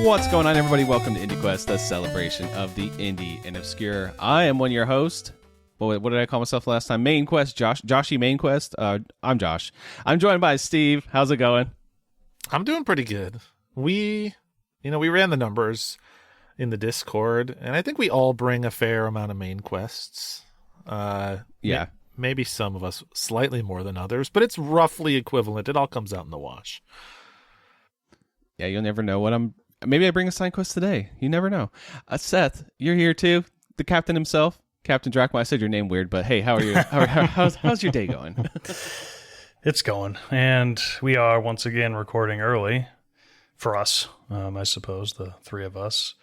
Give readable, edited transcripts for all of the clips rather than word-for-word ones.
What's going on, everybody? Welcome to IndieQuest, the celebration of the indie and obscure. I am one of your hosts. What did I call myself last time? Main Quest, Joshy Main Quest. I'm Josh. I'm joined by Steve. How's it going? I'm doing pretty good. We ran the numbers in the Discord, and I think we all bring a fair amount of main quests. Yeah. Maybe some of us slightly more than others, but it's roughly equivalent. It all comes out in the wash. Yeah, you'll never know what I'm... Maybe I bring a side quest today. You never know. Seth, you're here too. The captain himself, Captain Drachma. I said your name weird, but hey, how are you? How's your day going? It's going, and we are once again recording early for us, I suppose, the three of us.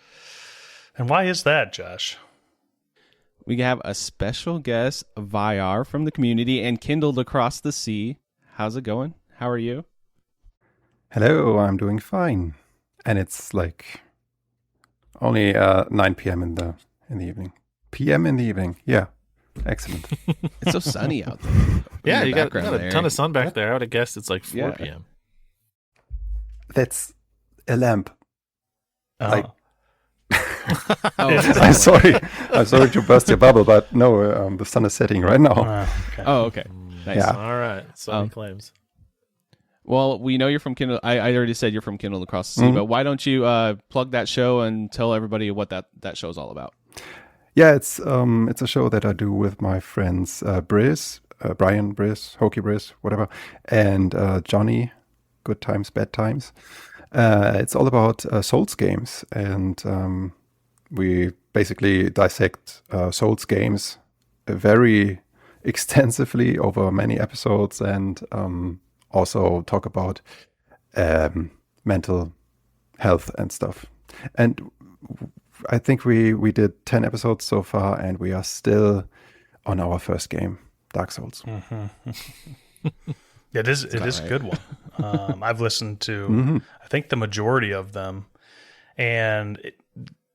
And why is that, Josh? We have a special guest, Vayar, from the community and Kindled Across the sea. How's it going? How are you? Hello, I'm doing fine. And it's like only 9 p.m. in the evening. PM in the evening. Yeah. Excellent. It's so sunny out there. Yeah, you got a ton of sun back there. I would have guessed it's like 4 p.m. That's a lamp. Oh. I'm sorry to burst your bubble, but no, the sun is setting right now. Okay. Oh, okay. Nice. Yeah. All right. So he claims. Well, we know you're from Kindle. I already said you're from Kindle Across the Sea, but why don't you plug that show and tell everybody what that show is all about? Yeah, it's a show that I do with my friends Briz, Brian Briz, Hokey Briz, whatever, and Johnny, Good Times, Bad Times. It's all about Souls games, and we basically dissect Souls games very extensively over many episodes, and also talk about mental health and stuff. And I think we did 10 episodes so far, and we are still on our first game, Dark Souls. Mm-hmm. It is a good one. I've listened to, I think, the majority of them, and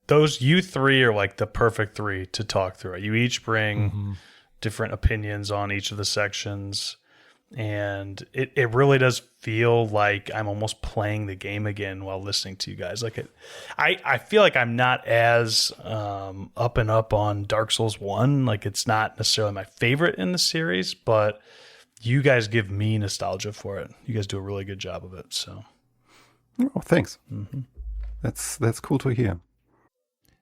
those you three are like the perfect three to talk through it. You each bring different opinions on each of the sections, and it really does feel like I'm almost playing the game again while listening to you guys. Like I feel like I'm not as up and up on Dark Souls 1. Like, it's not necessarily my favorite in the series, but you guys give me nostalgia for it. You guys do a really good job of it. So, oh, thanks. That's cool to hear.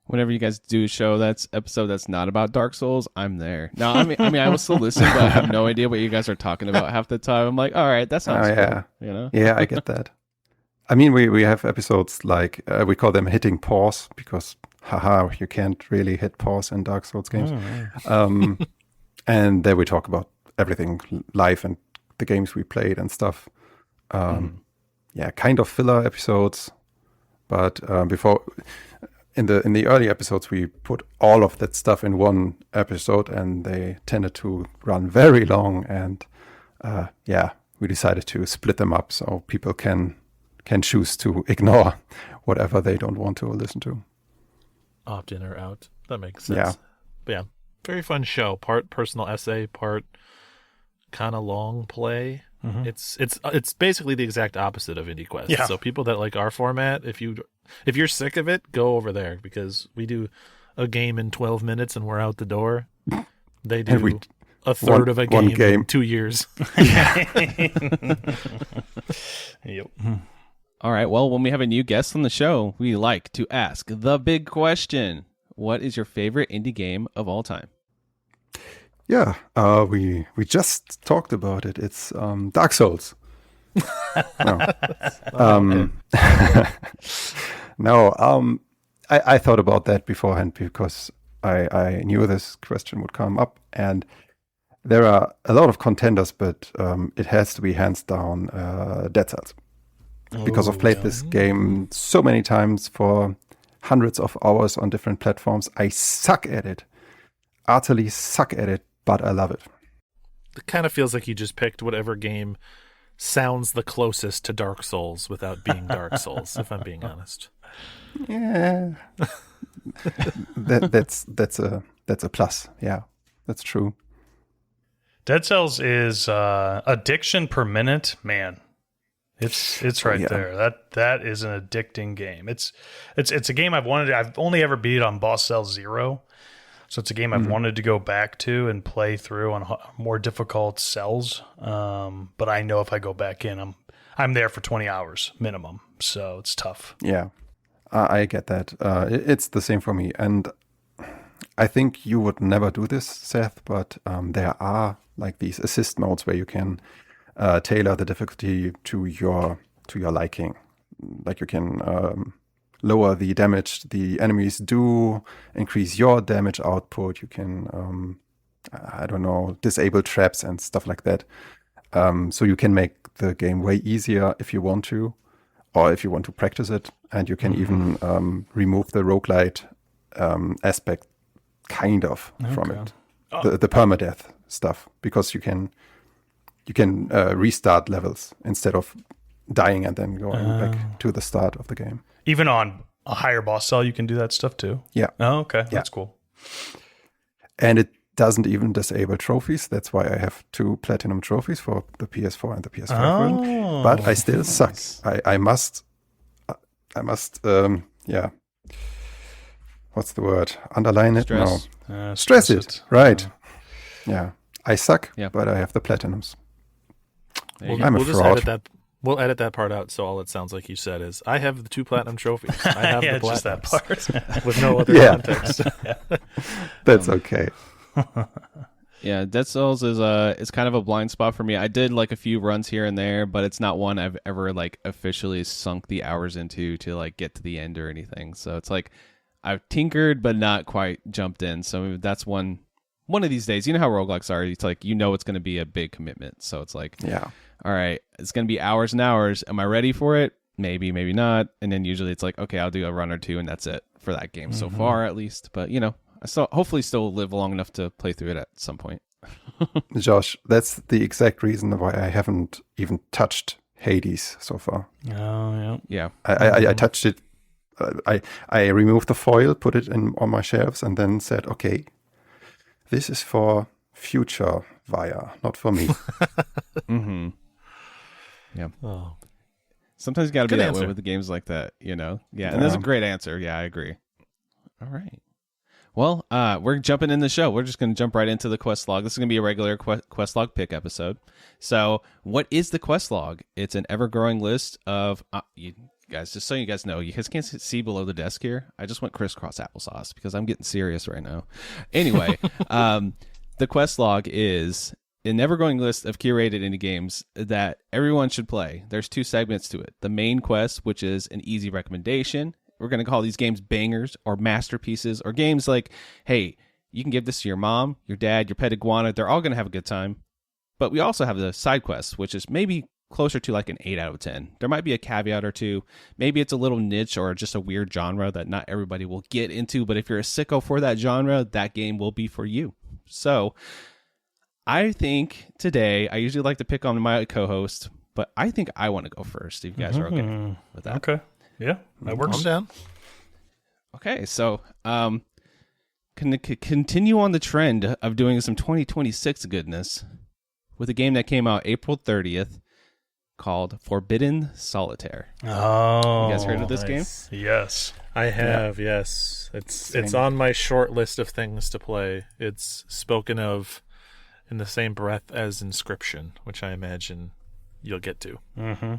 Whenever you guys do a show episode that's not about Dark Souls, I'm there. No, I mean, I will still listen, but I have no idea what you guys are talking about half the time. I'm like, all right, that sounds cool, you know? Yeah, I get that. I mean, we have episodes like, we call them hitting pause, because, you can't really hit pause in Dark Souls games. And there we talk about everything, life and the games we played and stuff. Yeah, kind of filler episodes, but before... In the early episodes, we put all of that stuff in one episode, and they tended to run very long. And we decided to split them up so people can choose to ignore whatever they don't want to listen to. Opt in or out. That makes sense. Yeah. But yeah, very fun show. Part personal essay, part kind of long play. It's basically the exact opposite of IndieQuest. Yeah. So people that like our format, if you're sick of it, go over there, because we do a game in 12 minutes and we're out the door. They do a third of a game in 2 years. Yep. All right, well, when we have a new guest on the show, we like to ask the big question. What is your favorite indie game of all time? Yeah, we just talked about it. It's Dark Souls. I thought about that beforehand because I knew this question would come up, and there are a lot of contenders, but it has to be hands down Dead Cells, because I've played this game so many times for hundreds of hours on different platforms. I suck at it, utterly suck at it, but I love it. It kind of feels like you just picked whatever game sounds the closest to Dark Souls without being Dark Souls, if I'm being honest. Yeah. that's a plus. Yeah, that's true. Dead Cells is addiction per minute. Man, It's right there. That is an addicting game. It's a game I've only ever beat on Boss Cell 0. So it's a game I've wanted to go back to and play through on more difficult cells. But I know if I go back in, I'm there for 20 hours minimum. So it's tough. Yeah, I get that. It's the same for me. And I think you would never do this, Seth, but there are like these assist modes where you can tailor the difficulty to your liking. Like you can lower the damage the enemies do, increase your damage output. You can, I don't know, disable traps and stuff like that. So you can make the game way easier if you want to, or if you want to practice it. And you can even remove the roguelite aspect kind of from it. The permadeath stuff, because you can restart levels instead of dying and then going back to the start of the game. Even on a higher boss cell, you can do that stuff too? Yeah. Oh, okay. That's cool. And it doesn't even disable trophies. That's why I have 2 platinum trophies for the PS4 and the PS5 version. But I still suck. I must, what's the word? Underline it? Stress. No. Stress it. Right. Yeah. I suck, but I have the platinums. I'm a fraud. We'll edit that part out, so all it sounds like you said is, I have the 2 platinum trophies. I have the platinums. Just that part. With no other context. That's okay. Yeah, Dead Cells is kind of a blind spot for me. I did like a few runs here and there, but it's not one I've ever like officially sunk the hours into to like get to the end or anything. So it's like I've tinkered but not quite jumped in. So that's one of these days. You know how roguelikes are. It's like it's going to be a big commitment. So it's like, all right, it's going to be hours and hours. Am I ready for it? Maybe, maybe not. And then usually it's like, okay, I'll do a run or 2 and that's it for that game so far at least. But I hopefully still live long enough to play through it at some point. Josh, that's the exact reason why I haven't even touched Hades so far. Oh, yeah. I touched it. I removed the foil, put it on my shelves, and then said, okay, this is for future Vayar, not for me. Mm-hmm. Yeah. Oh. Sometimes you got to be Good that answer. way with the games like that, Yeah, and that's a great answer. Yeah, I agree. All right. Well, we're jumping in the show. We're just going to jump right into the quest log. This is going to be a regular quest log pick episode. So what is the quest log? It's an ever-growing list of... you guys, just so you guys know, you guys can't see below the desk here. I just went crisscross applesauce because I'm getting serious right now. Anyway, the quest log is an ever-growing list of curated indie games that everyone should play. There's 2 segments to it. The main quest, which is an easy recommendation. We're going to call these games bangers or masterpieces or games like, hey, you can give this to your mom, your dad, your pet iguana. They're all going to have a good time. But we also have the side quest, which is maybe closer to like an 8 out of 10. There might be a caveat or 2. Maybe it's a little niche or just a weird genre that not everybody will get into. But if you're a sicko for that genre, that game will be for you. So I think today, I usually like to pick on my co-host, but I think I want to go first if you guys are okay with that. Okay. Yeah, that works. I'm down. Okay, so continue on the trend of doing some 2026 goodness with a game that came out April 30th called Forbidden Solitaire. Oh, you guys heard of this game? Yes, I have. Yes, it's on my short list of things to play. It's spoken of in the same breath as Inscription, which I imagine you'll get to. Mm-hmm.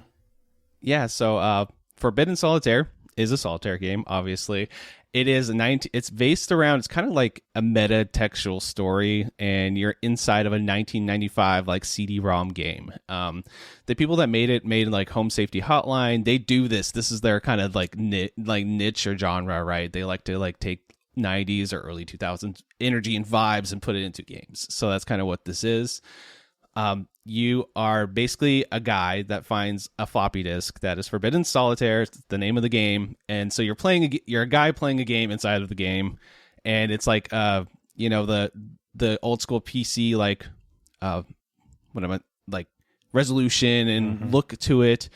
Yeah, so Forbidden Solitaire is a solitaire game, obviously. It is it's based around, it's kind of like a meta-textual story, and you're inside of a 1995 like CD-ROM game. The people that made it made like Home Safety Hotline. They do this. This is their kind of like niche or genre, right? They like to like take 90s or early 2000s energy and vibes and put it into games. So that's kind of what this is. You are basically a guy that finds a floppy disk that is Forbidden Solitaire. It's the name of the game, and so you're a guy playing a game inside of the game, and it's like the old school PC resolution and look to it.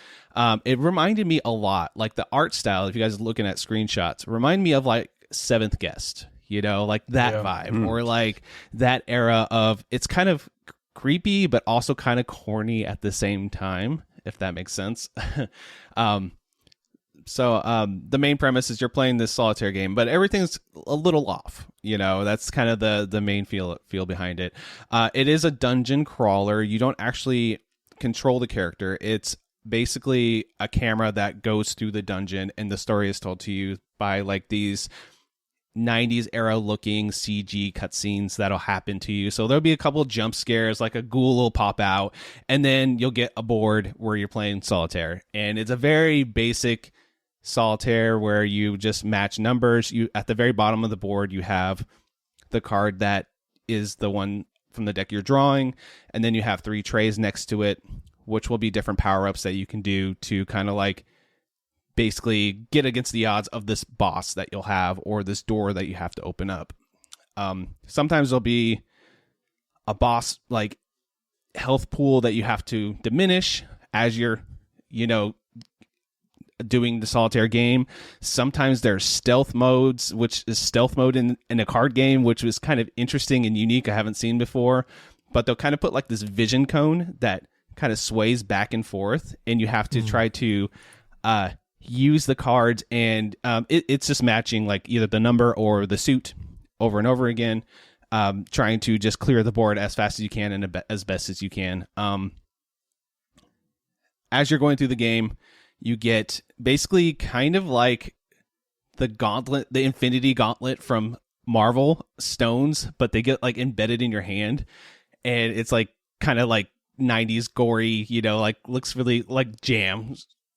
It reminded me a lot, like the art style. If you guys are looking at screenshots, remind me of like Seventh Guest, like that vibe, or like that era of. It's kind of creepy but also kind of corny at the same time, if that makes sense. The main premise is you're playing this solitaire game, but everything's a little off. That's kind of the main feel behind it. It is a dungeon crawler. You don't actually control the character. It's basically a camera that goes through the dungeon, and the story is told to you by like these 90s era looking CG cutscenes that'll happen to you. So there'll be a couple of jump scares, like a ghoul will pop out, and then you'll get a board where you're playing solitaire. And it's a very basic solitaire where you just match numbers. You at the very bottom of the board, you have the card that is the one from the deck you're drawing, and then you have 3 trays next to it, which will be different power-ups that you can do to kind of like basically get against the odds of this boss that you'll have or this door that you have to open up. Sometimes there'll be a boss like health pool that you have to diminish as you're doing the solitaire game. Sometimes there's stealth modes, which is stealth mode in a card game, which was kind of interesting and unique. I haven't seen before, but they'll kind of put like this vision cone that kind of sways back and forth, and you have to try to use the cards, and it's just matching like either the number or the suit over and over again, trying to just clear the board as fast as you can and as best as you can. As you're going through the game, you get basically kind of like the gauntlet, the Infinity Gauntlet from Marvel stones, but they get like embedded in your hand, and it's like kind of like 90s gory, like looks really like jam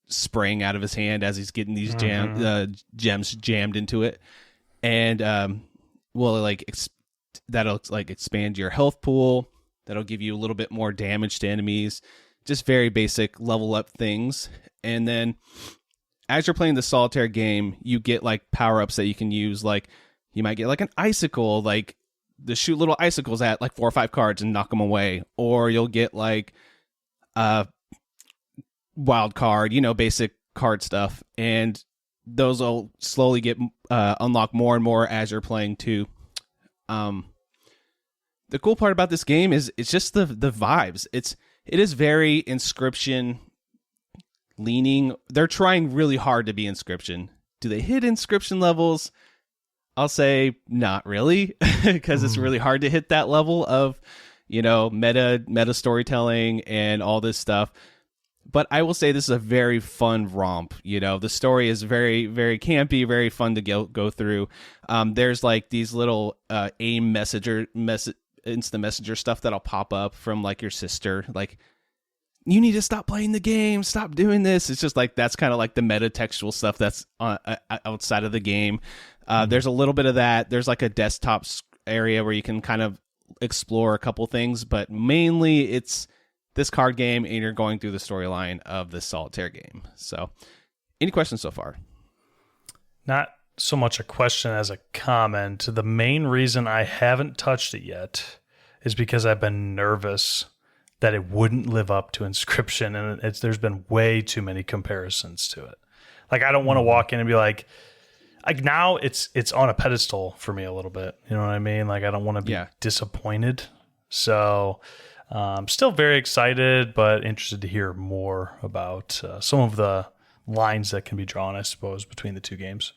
spraying out of his hand as he's getting these gems jammed into it. And that'll like expand your health pool. That'll give you a little bit more damage to enemies. Just very basic level up things. And then as you're playing the solitaire game, you get like power-ups that you can use. Like you might get like an icicle, like to shoot little icicles at like 4 or 5 cards and knock them away. Or you'll get like a wild card, basic card stuff. And those will slowly get unlocked more and more as you're playing too. The cool part about this game is it's just the vibes. It is very Inscription leaning. They're trying really hard to be Inscription. Do they hit Inscription levels? I'll say not really, because it's really hard to hit that level of, meta storytelling and all this stuff. But I will say this is a very fun romp. The story is very, very campy, very fun to go through. There's like these little AIM instant messenger stuff that'll pop up from like your sister, like, you need to stop playing the game, stop doing this. It's just like that's kind of like the meta textual stuff that's outside of the game. There's a little bit of that. There's like a desktop area where you can kind of explore a couple things, but mainly it's this card game and you're going through the storyline of this solitaire game. So any questions so far? Not so much a question as a comment. The main reason I haven't touched it yet is because I've been nervous that it wouldn't live up to Inscription, and there's been way too many comparisons to it. Like I don't want to walk in and be like now it's on a pedestal for me a little bit. You know what I mean? Like I don't want to be disappointed. So I'm still very excited, but interested to hear more about some of the lines that can be drawn, I suppose, between the two games.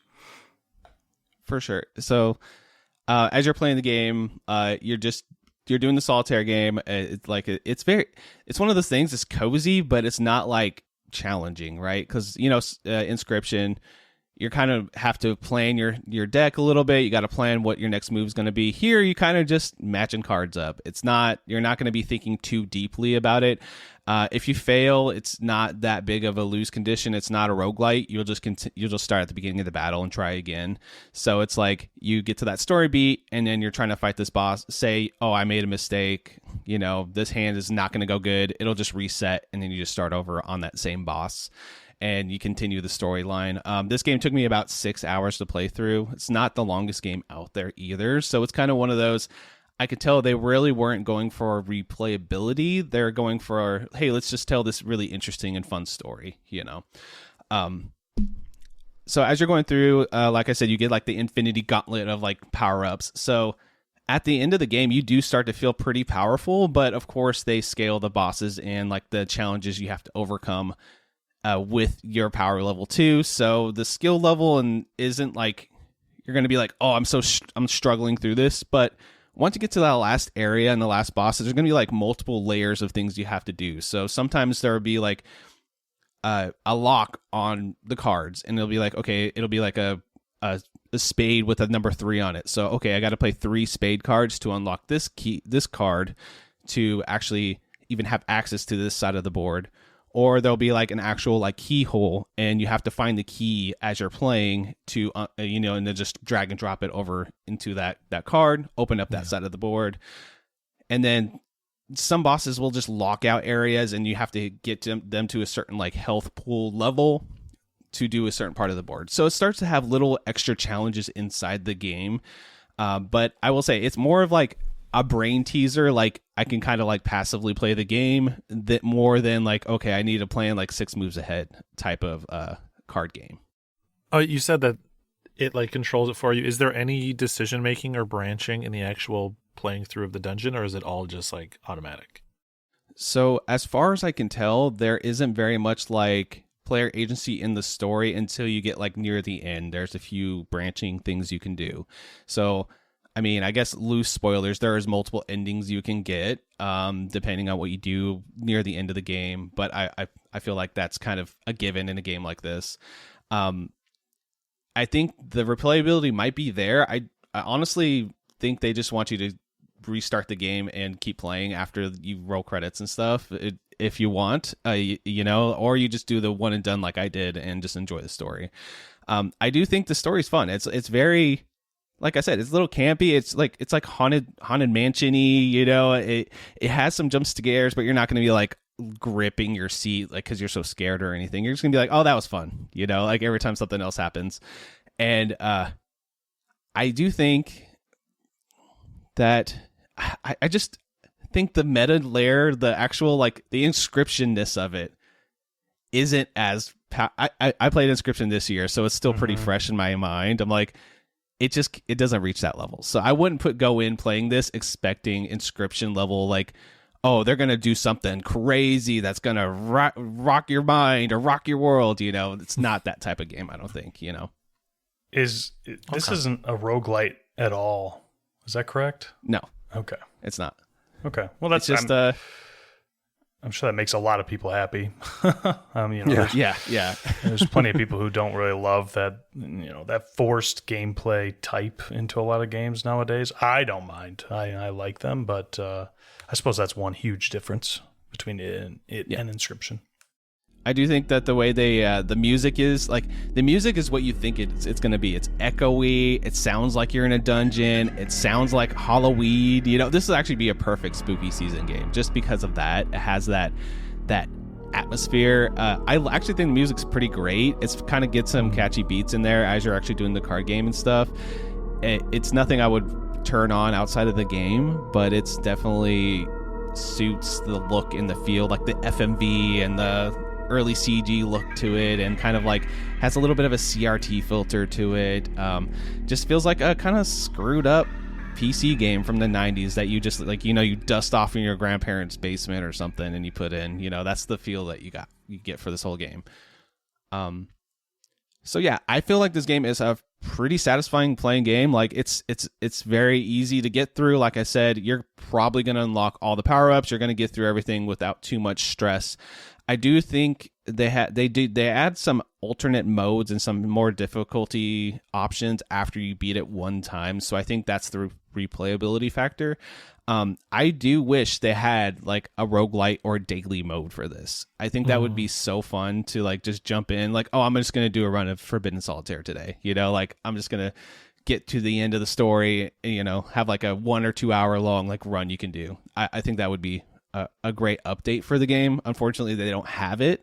For sure. So as you're playing the game, you're doing the solitaire game. It's one of those things. It's cozy, but it's not like challenging, right? Because Inscription, you kind of have to plan your deck a little bit. You got to plan what your next move is going to be. Here, you kind of just matching cards up. You're not going to be thinking too deeply about it. If you fail, it's not that big of a lose condition. It's not a roguelite. You'll just start at the beginning of the battle and try again. So it's like you get to that story beat, and then you're trying to fight this boss. Say, oh, I made a mistake. This hand is not going to go good. It'll just reset, and then you just start over on that same boss. And you continue the storyline. This game took me about 6 hours to play through. It's not the longest game out there either. So it's kind of one of those, I could tell they really weren't going for replayability. They're going for, hey, let's just tell this really interesting and fun story, So as you're going through, like I said, you get like the Infinity Gauntlet of like power-ups. So at the end of the game, you do start to feel pretty powerful, but of course they scale the bosses and like the challenges you have to overcome with your power level too. So the skill level and isn't like you're going to be like, oh, I'm struggling through this. But once you get to that last area and the last bosses, there's going to be like multiple layers of things you have to do. So sometimes there will be like a lock on the cards, and it'll be like, okay, it'll be like a spade with a number 3 on it. So okay, I got to play 3 spade cards to unlock this card to actually even have access to this side of the board. Or there'll be like an actual like keyhole, and you have to find the key as you're playing to and then just drag and drop it over into that card, open up that side of the board. And then some bosses will just lock out areas, and you have to get them to a certain like health pool level to do a certain part of the board. So it starts to have little extra challenges inside the game. But I will say it's more of like a brain teaser. Like I can kind of like passively play the game that more than like, okay, I need to plan like 6 moves ahead type of card game. Oh, you said that it like controls it for you. Is there any decision making or branching in the actual playing through of the dungeon, or is it all just like automatic? So as far as I can tell, there isn't very much like player agency in the story until you get like near the end. There's a few branching things you can do. So I mean, I guess loose spoilers, there is multiple endings you can get depending on what you do near the end of the game. But I feel like that's kind of a given in a game like this. I think the replayability might be there. I honestly think they just want you to restart the game and keep playing after you roll credits and stuff if you want, or you just do the one and done like I did and just enjoy the story. I do think the story's fun. It's very... Like I said, it's a little campy. It's like haunted mansion-y, It has some jump scares, but you're not going to be like gripping your seat like because you're so scared or anything. You're just going to be like, oh, that was fun, like every time something else happens. And I do think that I just think the meta layer, the actual like the inscriptionness of it isn't as I played Inscription this year, so it's still pretty fresh in my mind. I'm like, it doesn't reach that level. So I wouldn't go in playing this expecting Inscription level, like, oh, they're going to do something crazy that's going to rock your mind or rock your world. It's not that type of game, I don't think, This isn't a roguelite at all. Is that correct? No. Okay. It's not. Okay. Well, that's just I'm sure that makes a lot of people happy. Yeah. There's plenty of people who don't really love that, that forced gameplay type into a lot of games nowadays. I don't mind. I like them, but I suppose that's one huge difference between it and Inscription. I do think that the way the music is what you think it's going to be. It's echoey. It sounds like you're in a dungeon. It sounds like Halloween. This will actually be a perfect spooky season game just because of that. It has that atmosphere. I actually think the music's pretty great. It's kind of gets some catchy beats in there as you're actually doing the card game and stuff. It's nothing I would turn on outside of the game, but it's definitely suits the look and the feel, like the FMV and the early CG look to it, and kind of like has a little bit of a CRT filter to it. Just feels like a kind of screwed up PC game from the 90s that you just like, you dust off in your grandparents' basement or something and you put in, that's the feel that you get for this whole game. So yeah, I feel like this game is a pretty satisfying playing game. Like it's very easy to get through. Like I said, you're probably going to unlock all the power-ups. You're going to get through everything without too much stress. I do think they add some alternate modes and some more difficulty options after you beat it one time. So I think that's the replayability factor. I do wish they had like a roguelite or a daily mode for this. I think that would be so fun to like just jump in like, oh, I'm just going to do a run of Forbidden Solitaire today. Like I'm just going to get to the end of the story, have like a 1 or 2 hour long like run you can do. I think that would be a great update for the game. Unfortunately, they don't have it,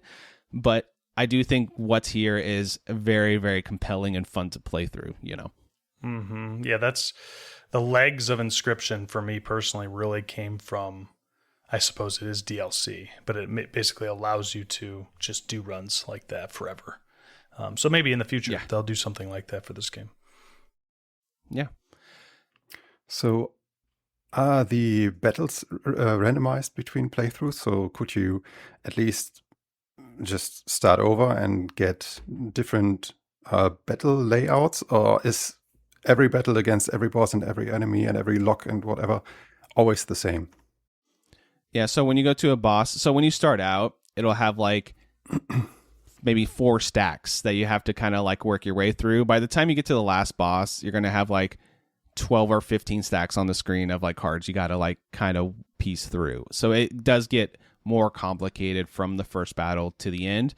but I do think what's here is very, very compelling and fun to play through, Yeah, that's the legs of Inscription for me personally really came from, I suppose it is DLC, but it basically allows you to just do runs like that forever. So maybe in the future, they'll do something like that for this game. Yeah. So Are the battles randomized between playthroughs? So could you at least just start over and get different battle layouts? Or is every battle against every boss and every enemy and every lock and whatever always the same? Yeah, so when you go to a boss, so when you start out, it'll have like maybe 4 stacks that you have to kind of like work your way through. By the time you get to the last boss, you're going to have like 12 or 15 stacks on the screen of like cards you got to like kind of piece through. So it does get more complicated from the first battle to the end.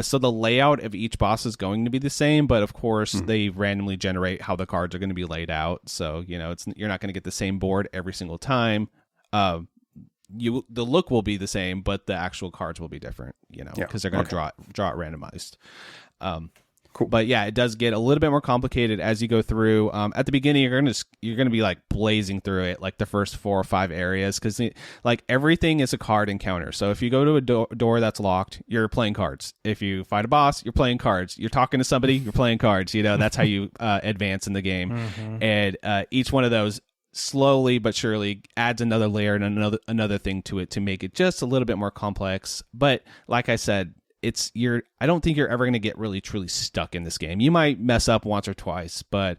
So the layout of each boss is going to be the same, but of course they randomly generate how the cards are going to be laid out. So, you know, you're not going to get the same board every single time. The look will be the same, but the actual cards will be different, you know, because they're going to draw it randomized. Cool. But yeah, it does get a little bit more complicated as you go through. At the beginning, you're gonna be like blazing through it, like the first 4 or 5 areas, because like everything is a card encounter. So if you go to a door that's locked, you're playing cards. If you fight a boss, you're playing cards. You're talking to somebody, you're playing cards. You know, that's how you advance in the game. And each one of those slowly but surely adds another layer and another thing to it to make it just a little bit more complex. But like I said, I don't think you're ever going to get really truly stuck in this game. You might mess up once or twice, but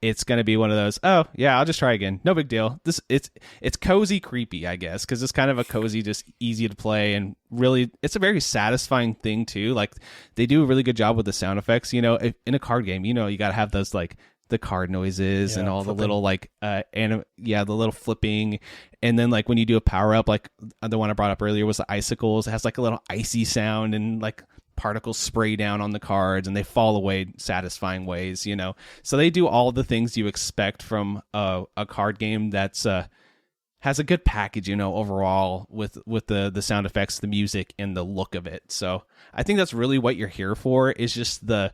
it's going to be one of those, oh yeah, I'll just try again, no big deal. It's cozy creepy, I guess, because it's kind of a cozy, just easy to play, and really it's a very satisfying thing too. Like they do a really good job with the sound effects. You know, in a card game, you know, you got to have those like the card noises and all flipping. The little like the little flipping, and then like when you do a power up, like the one I brought up earlier was the icicles. It has like a little icy sound, and like particles spray down on the cards and they fall away satisfying ways, you know. So they do all the things you expect from a card game that's has a good package, you know, overall with the sound effects, the music, and the look of it. So I think that's really what you're here for, is just the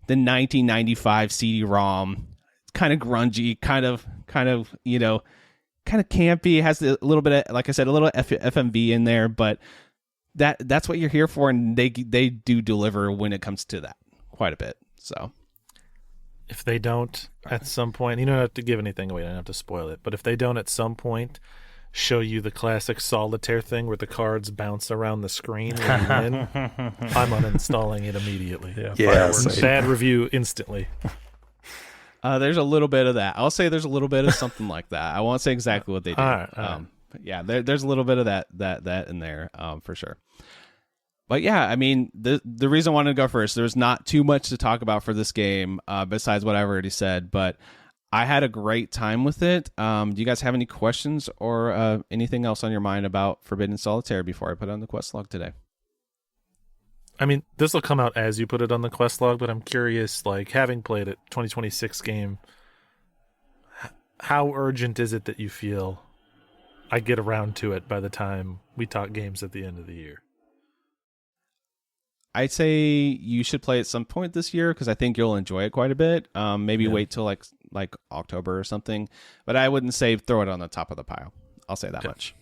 1995 CD-ROM, kind of grungy, kind of you know, kind of campy, has a little bit of, like I said, a little FMV in there, but that's what you're here for, and they do deliver when it comes to that quite a bit. So if they don't at some point, you don't have to give anything away, you don't have to spoil it, but if they don't at some point show you the classic Solitaire thing where the cards bounce around the screen when you win, I'm uninstalling it immediately. Bad review instantly. There's a little bit of that. I'll say there's a little bit of something like that. I won't say exactly what they do. All right. But yeah, there's a little bit of that in there, for sure. But yeah, I mean, the reason I wanted to go first, there's not too much to talk about for this game, besides what I've already said, but I had a great time with it. Do you guys have any questions or anything else on your mind about Forbidden Solitaire before I put it on the quest log today? I mean, this will come out as you put it on the quest log, but I'm curious, like, having played it, 2026 game, how urgent is it that you feel I get around to it by the time we talk games at the end of the year? I'd say you should play at some point this year, because I think you'll enjoy it quite a bit. Maybe wait till like October or something, but I wouldn't say throw it on the top of the pile. I'll say that much.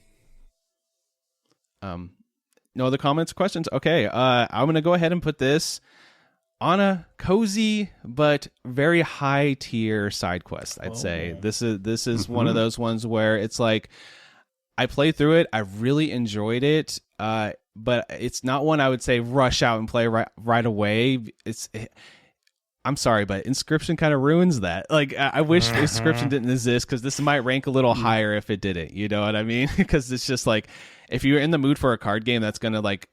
No other comments or questions? Okay, I'm going to go ahead and put this on a cozy but very high tier side quest. I'd say this is one of those ones where it's like I played through it, I really enjoyed it, but it's not one I would say rush out and play right away. I'm sorry, but Inscription kind of ruins that. Like, I wish Inscription didn't exist, because this might rank a little higher if it didn't. You know what I mean? Because it's just like, if you're in the mood for a card game that's going to like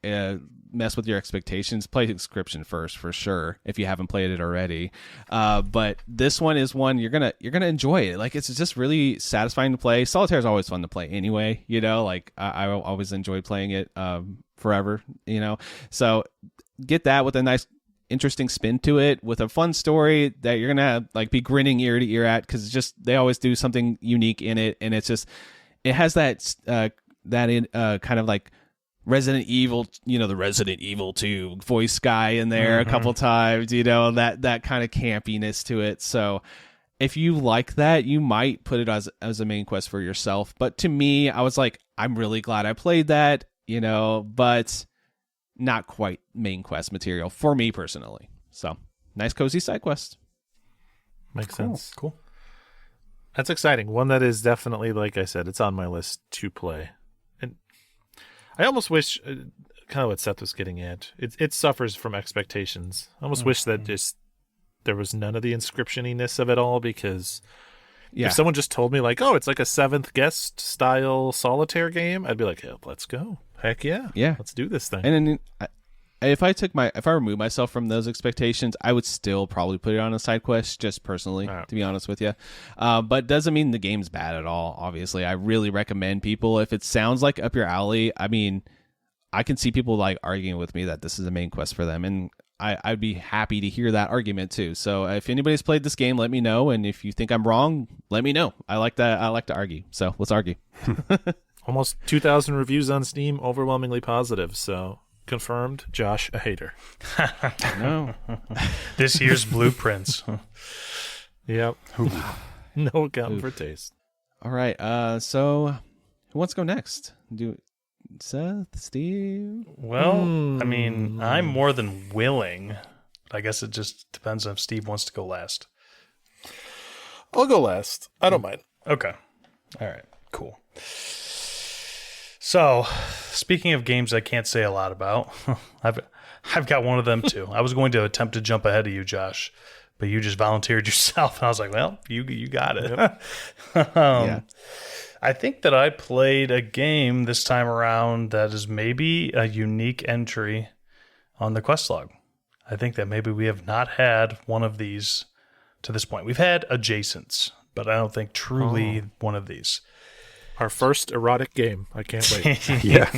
mess with your expectations, play Inscription first for sure if you haven't played it already. But this one is one you're gonna enjoy it. Like, it's just really satisfying to play. Solitaire is always fun to play anyway. You know, like I always enjoyed playing it forever. You know, so get that with a nice, interesting spin to it, with a fun story that you're gonna like be grinning ear to ear at, because it's just, they always do something unique in it, and it's just, it has that kind of like Resident Evil, you know, the Resident Evil 2 voice guy in there a couple times, you know, that kind of campiness to it. So if you like that, you might put it as a main quest for yourself. But to me, I was like, I'm really glad I played that, you know, but not quite main quest material for me personally. So nice cozy side quest. Makes sense. Cool. That's exciting. One that is definitely, like I said, it's on my list to play. And I almost wish, kind of what Seth was getting at, it suffers from expectations. I almost wish that just there was none of the inscription-iness of it all, because if someone just told me, like, oh, it's like a Seventh Guest style solitaire game, I'd be like, yeah, let's go. Heck yeah. Yeah. Let's do this thing. And then if I remove myself from those expectations, I would still probably put it on a side quest, just personally, to be honest with you. But doesn't mean the game's bad at all. Obviously, I really recommend people, if it sounds like up your alley. I mean, I can see people like arguing with me that this is a main quest for them, and I'd be happy to hear that argument too. So if anybody's played this game, let me know, and if you think I'm wrong, let me know. I like that. I like to argue, so let's argue. Almost 2,000 reviews on Steam, overwhelmingly positive. So. Confirmed, Josh, a hater. No. This year's blueprints. Yep. No accounting for taste. All right. So who wants to go next? Do Seth, Steve? Well, I mean, I'm more than willing. I guess it just depends on if Steve wants to go last. I'll go last. I don't mind. Okay. All right. Cool. So, speaking of games I can't say a lot about, I've got one of them too. I was going to attempt to jump ahead of you, Josh, but you just volunteered yourself, and I was like, well, you got it. Yeah. I think that I played a game this time around that is maybe a unique entry on the quest log. I think that maybe we have not had one of these to this point. We've had adjacents, but I don't think truly one of these. Our first erotic game. I can't wait. Yeah.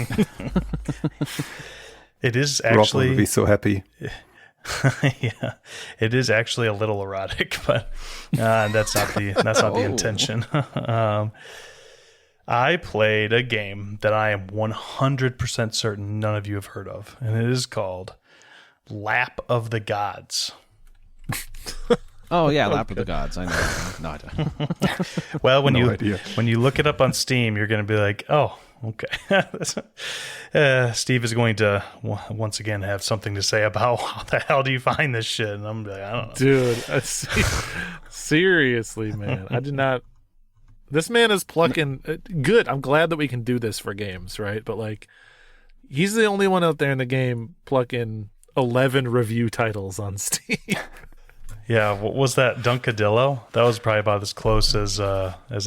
It is Rob actually... will be so happy. Yeah, it is actually a little erotic, but that's not the intention. I played a game that I am 100% certain none of you have heard of, and it is called Lap of the Gods. Oh yeah, Lap of the Gods. I know. No, I don't. Well, when idea. when you look it up on Steam, you're going to be like, oh, okay. Steve is going to once again have something to say about how the hell do you find this shit, and I'm like, I don't know, dude. Seriously, man, I did not. This man is plucking. Good. I'm glad that we can do this for games, right? But like, he's the only one out there in the game plucking 11 review titles on Steam. Yeah, what was that, Dunkadillo? That was probably about as close as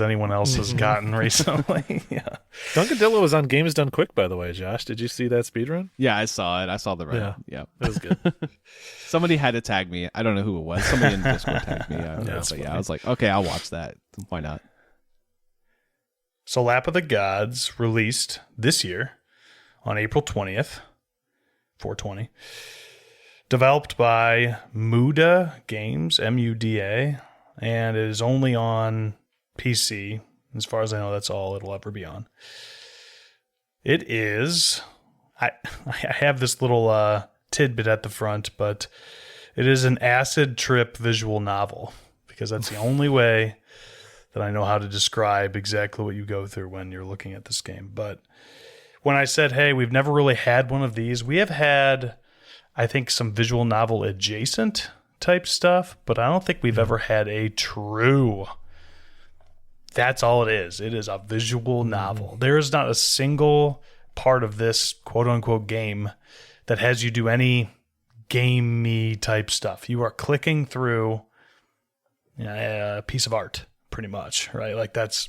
anyone else has gotten recently. Yeah, Dunkadillo was on Games Done Quick, by the way. Josh, did you see that speedrun? Yeah, I saw it. I saw the write-up. Yeah, it was good. Somebody had to tag me. I don't know who it was. Somebody in Discord tagged me. I was like, okay, I'll watch that. Why not? So Lap of the Gods released this year on April 20th, 420. Developed by Muda Games, M-U-D-A, and it is only on PC. As far as I know, that's all it'll ever be on. It is... I have this little tidbit at the front, but it is an acid trip visual novel, because that's the only way that I know how to describe exactly what you go through when you're looking at this game. But when I said, hey, we've never really had one of these, we have had, I think, some visual novel adjacent type stuff, but I don't think we've ever had a true... That's all it is. It is a visual novel. There is not a single part of this quote-unquote game that has you do any gamey type stuff. You are clicking through a piece of art, pretty much, right? Like, that's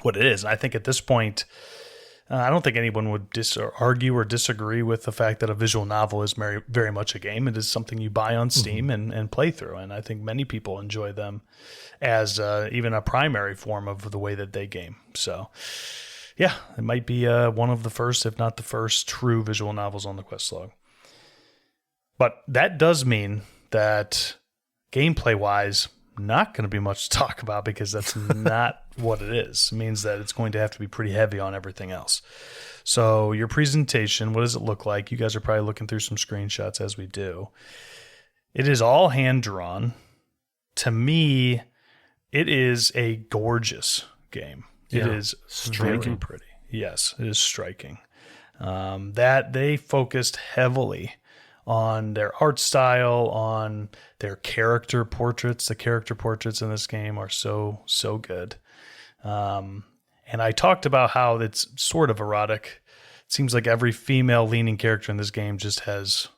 what it is. And I think at this point, I don't think anyone would argue or disagree with the fact that a visual novel is very, very much a game. It is something you buy on Steam and play through. And I think many people enjoy them as even a primary form of the way that they game. So, yeah, it might be one of the first, if not the first, true visual novels on the quest log. But that does mean that gameplay-wise, not going to be much to talk about, because that's not what it is. It means that it's going to have to be pretty heavy on everything else. So your presentation, what does it look like? You guys are probably looking through some screenshots as we do. It is all hand-drawn. To me, it is a gorgeous game. It is striking, pretty. Yes, it is striking. That they focused heavily on their art style, on their character portraits. The character portraits in this game are so good. And I talked about how it's sort of erotic. It seems like every female-leaning character in this game just has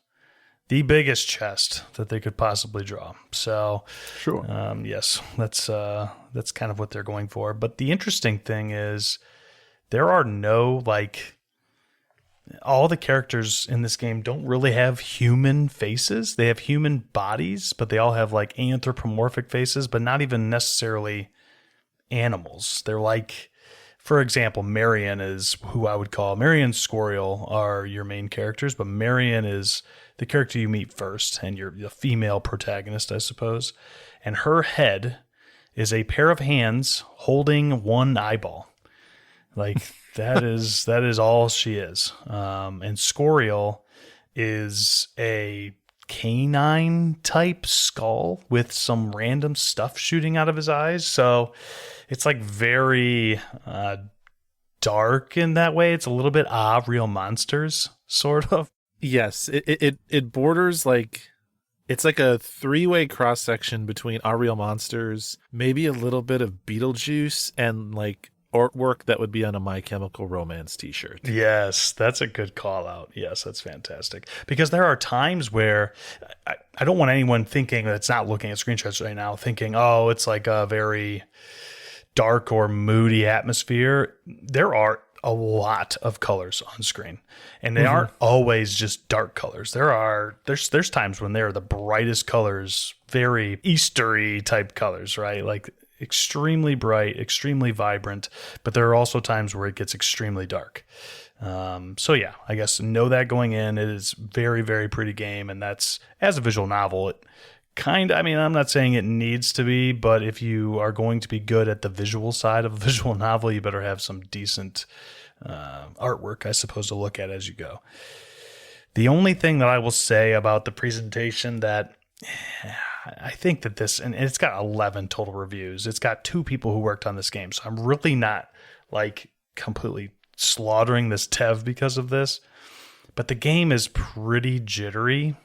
the biggest chest that they could possibly draw. So, Sure. yes, that's kind of what they're going for. But the interesting thing is there are no, like, all the characters in this game don't really have human faces. They have human bodies, but they all have like anthropomorphic faces, but not even necessarily animals. They're like, for example, Marion is who I would call, Marion and Scorial are your main characters, but Marion is the character you meet first, and you're the female protagonist, I suppose. And her head is a pair of hands holding one eyeball. Like, that is all she is. And Scorial is a canine type skull with some random stuff shooting out of his eyes. So it's like very dark in that way. It's a little bit Real Monsters, sort of. Yes, it borders like, it's like a 3-way cross section between Our Real Monsters, maybe a little bit of Beetlejuice, and like artwork that would be on a My Chemical Romance t-shirt. Yes, that's a good call out. Yes, that's fantastic. Because there are times where I don't want anyone thinking that's not looking at screenshots right now thinking, oh, it's like a very dark or moody atmosphere. There are a lot of colors on screen, and they aren't always just dark colors. There's times when they're the brightest colors, very Eastery type colors, right? Like extremely bright, extremely vibrant, but there are also times where it gets extremely dark. So yeah, I guess know that going in. It is very, very pretty game, and that's, as a visual novel, it kind of, I mean, I'm not saying it needs to be, but if you are going to be good at the visual side of a visual novel, you better have some decent artwork, I suppose, to look at as you go. The only thing that I will say about the presentation that I think that this, and it's got 11 total reviews. It's got 2 people who worked on this game. So I'm really not like completely slaughtering this dev because of this, but the game is pretty jittery,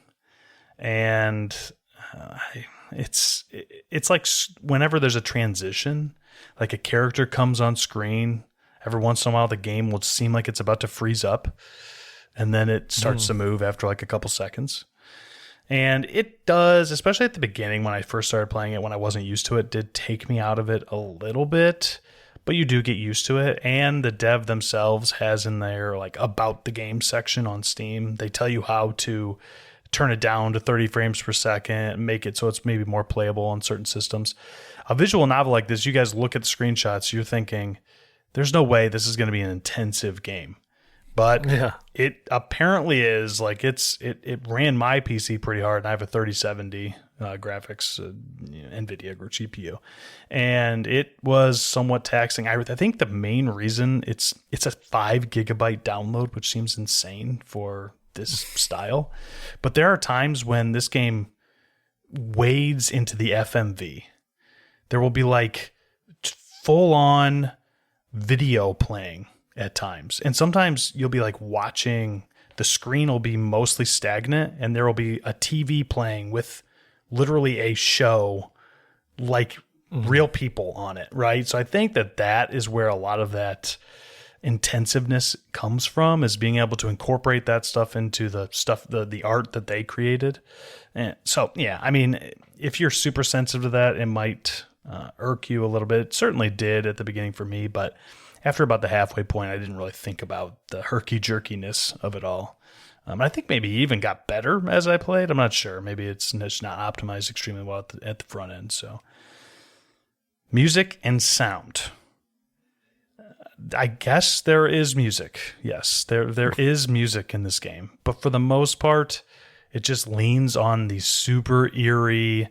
and it's like whenever there's a transition, like a character comes on screen, every once in a while the game will seem like it's about to freeze up, and then it starts to move after like a couple seconds. And it does, especially at the beginning when I first started playing it, when I wasn't used to it, did take me out of it a little bit, but you do get used to it. And the dev themselves has in their like about the game section on Steam, they tell you how to turn it down to 30 frames per second, make it so it's maybe more playable on certain systems. A visual novel like this, you guys look at the screenshots, you're thinking, there's no way this is going to be an intensive game. But yeah, it apparently is. Like it ran my PC pretty hard, and I have a 3070 graphics NVIDIA GPU, and it was somewhat taxing. I think the main reason it's a 5 gigabyte download, which seems insane for this style. But there are times when this game wades into the FMV. There will be like full on video playing at times. And sometimes you'll be like watching, the screen will be mostly stagnant, and there will be a TV playing with literally a show, like real people on it, right? So I think that is where a lot of that intensiveness comes from, is being able to incorporate that stuff into the art that they created. And so, yeah, I mean, if you're super sensitive to that, it might irk you a little bit. It certainly did at the beginning for me, but after about the halfway point, I didn't really think about the herky-jerkiness of it all. I think maybe it even got better as I played. I'm not sure. Maybe it's not optimized extremely well at the front end. So, music and sound. I guess there is music. Yes, there is music in this game. But for the most part, it just leans on the super eerie,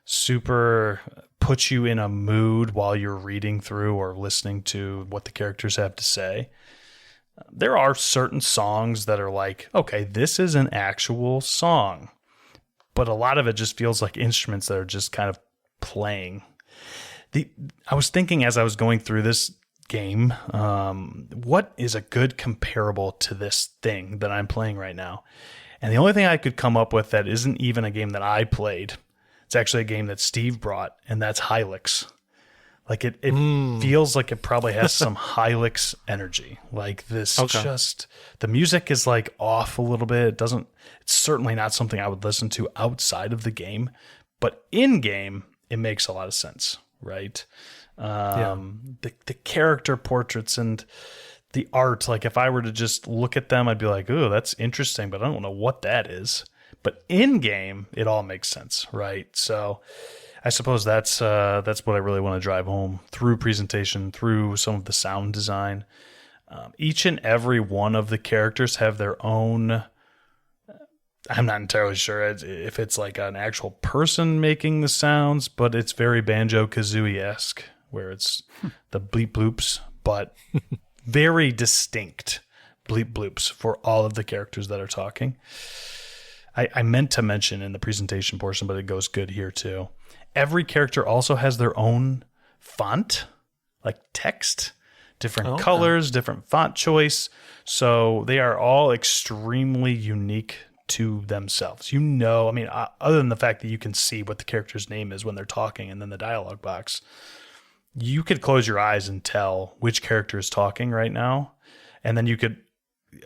super put you in a mood while you're reading through or listening to what the characters have to say. There are certain songs that are like, okay, this is an actual song. But a lot of it just feels like instruments that are just kind of playing. I was thinking as I was going through this game, what is a good comparable to this thing that I'm playing right now? And the only thing I could come up with that isn't even a game that I played, it's actually a game that Steve brought, and that's Hylix. Like it feels like it probably has some Hylix energy. Like this, just the music is like off a little bit. It's certainly not something I would listen to outside of the game, but in game, it makes a lot of sense, right? The character portraits and the art, like if I were to just look at them, I'd be like, oh, that's interesting, but I don't know what that is. But in game, it all makes sense, right? So I suppose that's what I really want to drive home through presentation, through some of the sound design. Each and every one of the characters have their own. I'm not entirely sure if it's like an actual person making the sounds, but it's very Banjo-Kazooie-esque, where it's the bleep bloops, but very distinct bleep bloops for all of the characters that are talking. I meant to mention in the presentation portion, but it goes good here too. Every character also has their own font, like text, different colors, different font choice. So they are all extremely unique to themselves. I mean, other than the fact that you can see what the character's name is when they're talking and then the dialogue box, you could close your eyes and tell which character is talking right now. And then you could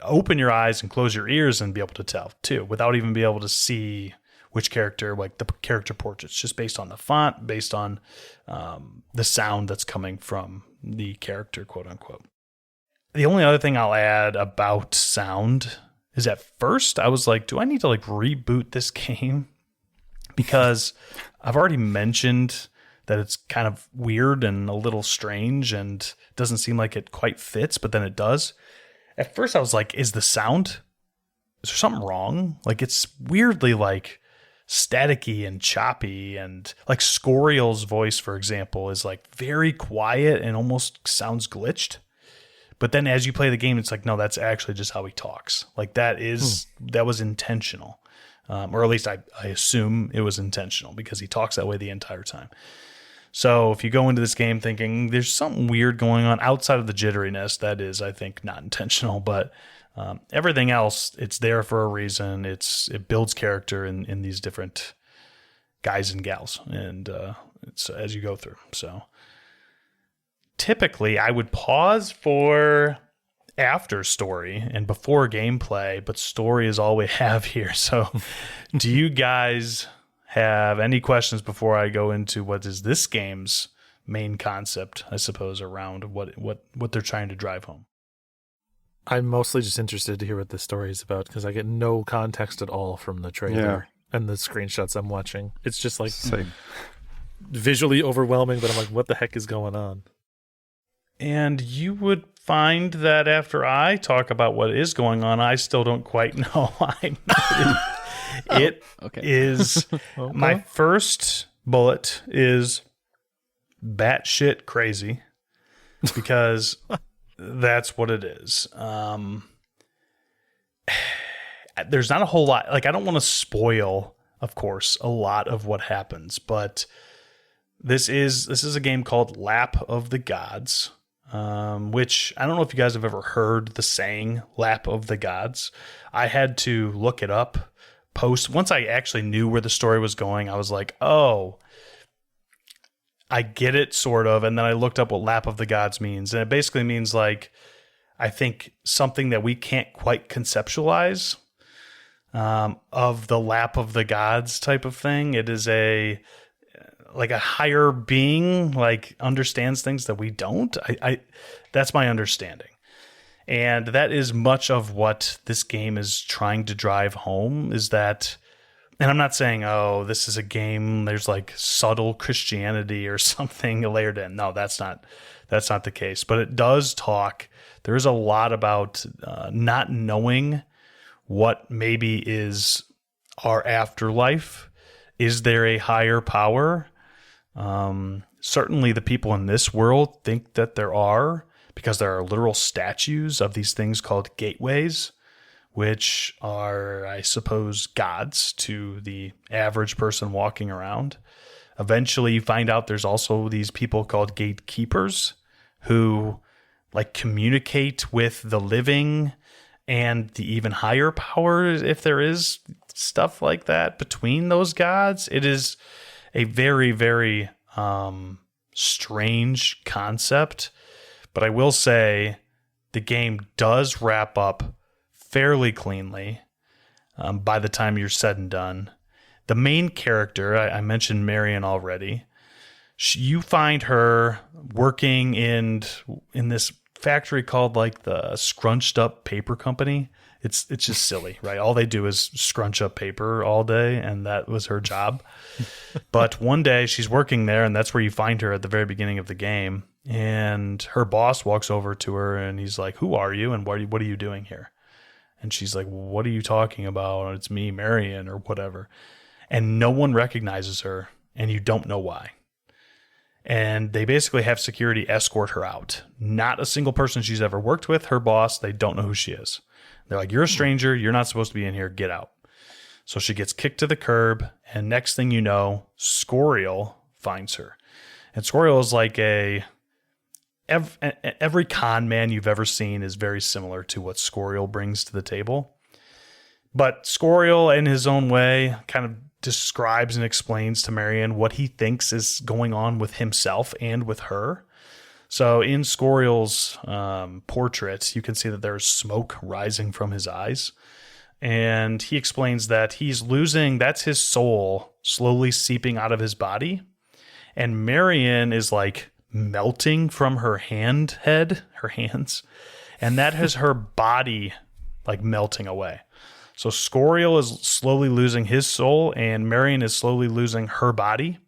open your eyes and close your ears and be able to tell too, without even being able to see which character, like the character portraits, just based on the font, based on the sound that's coming from the character, quote unquote. The only other thing I'll add about sound is at first I was like, do I need to like reboot this game? Because I've already mentioned that it's kind of weird and a little strange and doesn't seem like it quite fits, but then it does. At first I was like, is there something wrong? Like it's weirdly like staticky and choppy, and like Scoriel's voice, for example, is like very quiet and almost sounds glitched. But then as you play the game, it's like, no, that's actually just how he talks. Like that was intentional. Or at least I assume it was intentional because he talks that way the entire time. So if you go into this game thinking there's something weird going on outside of the jitteriness, that is, I think, not intentional, but everything else, it's there for a reason. It builds character in these different guys and gals, and it's as you go through. So typically, I would pause for after story and before gameplay, but story is all we have here. So do you guys have any questions before I go into what is this game's main concept, I suppose, around what they're trying to drive home? I'm mostly just interested to hear what the story is about because I get no context at all from the trailer and the screenshots I'm watching. It's just like visually overwhelming, but I'm like, what the heck is going on? And you would find that after I talk about what is going on, I still don't quite know. Is my first bullet is batshit crazy because that's what it is. There's not a whole lot. Like, I don't want to spoil, of course, a lot of what happens, but this is a game called Lap of the Gods, which I don't know if you guys have ever heard the saying Lap of the Gods. I had to look it up once I actually knew where the story was going. I was like, oh, I get it, sort of. And then I looked up what Lap of the Gods means. And it basically means, like, I think something that we can't quite conceptualize, of the lap of the gods type of thing. It is a higher being, like, understands things that we don't. That's my understanding. And that is much of what this game is trying to drive home, is that, and I'm not saying, oh, this is a game, there's like subtle Christianity or something layered in. No, that's not the case. But it does talk, there is a lot about not knowing what maybe is our afterlife. Is there a higher power? Certainly the people in this world think that there are, because there are literal statues of these things called gateways, which are, I suppose, gods to the average person walking around. Eventually, you find out there's also these people called gatekeepers who, like, communicate with the living and the even higher power, if there is stuff like that between those gods. It is a very, very strange concept. But I will say the game does wrap up fairly cleanly by the time you're said and done. The main character, I mentioned Marion already. You find her working in this factory called like the Scrunched Up Paper Company. It's just silly, right? All they do is scrunch up paper all day, and that was her job. But one day she's working there, and that's where you find her at the very beginning of the game. And her boss walks over to her, and he's like, "Who are you, and what are you doing here?" And she's like, "What are you talking about? It's me, Marion," or whatever. And no one recognizes her, and you don't know why. And they basically have security escort her out. Not a single person she's ever worked with, her boss, they don't know who she is. They're like, "You're a stranger. You're not supposed to be in here. Get out." So she gets kicked to the curb, and next thing you know, Scorial finds her. And Scorial is like every con man you've ever seen is very similar to what Scorial brings to the table. But Scorial, in his own way, kind of describes and explains to Marion what he thinks is going on with himself and with her. So in Scorial's portrait, you can see that there's smoke rising from his eyes. And he explains that he's losing, that's his soul slowly seeping out of his body. And Marion is like melting from her hands. And that has her body like melting away. So Scorial is slowly losing his soul, and Marion is slowly losing her body.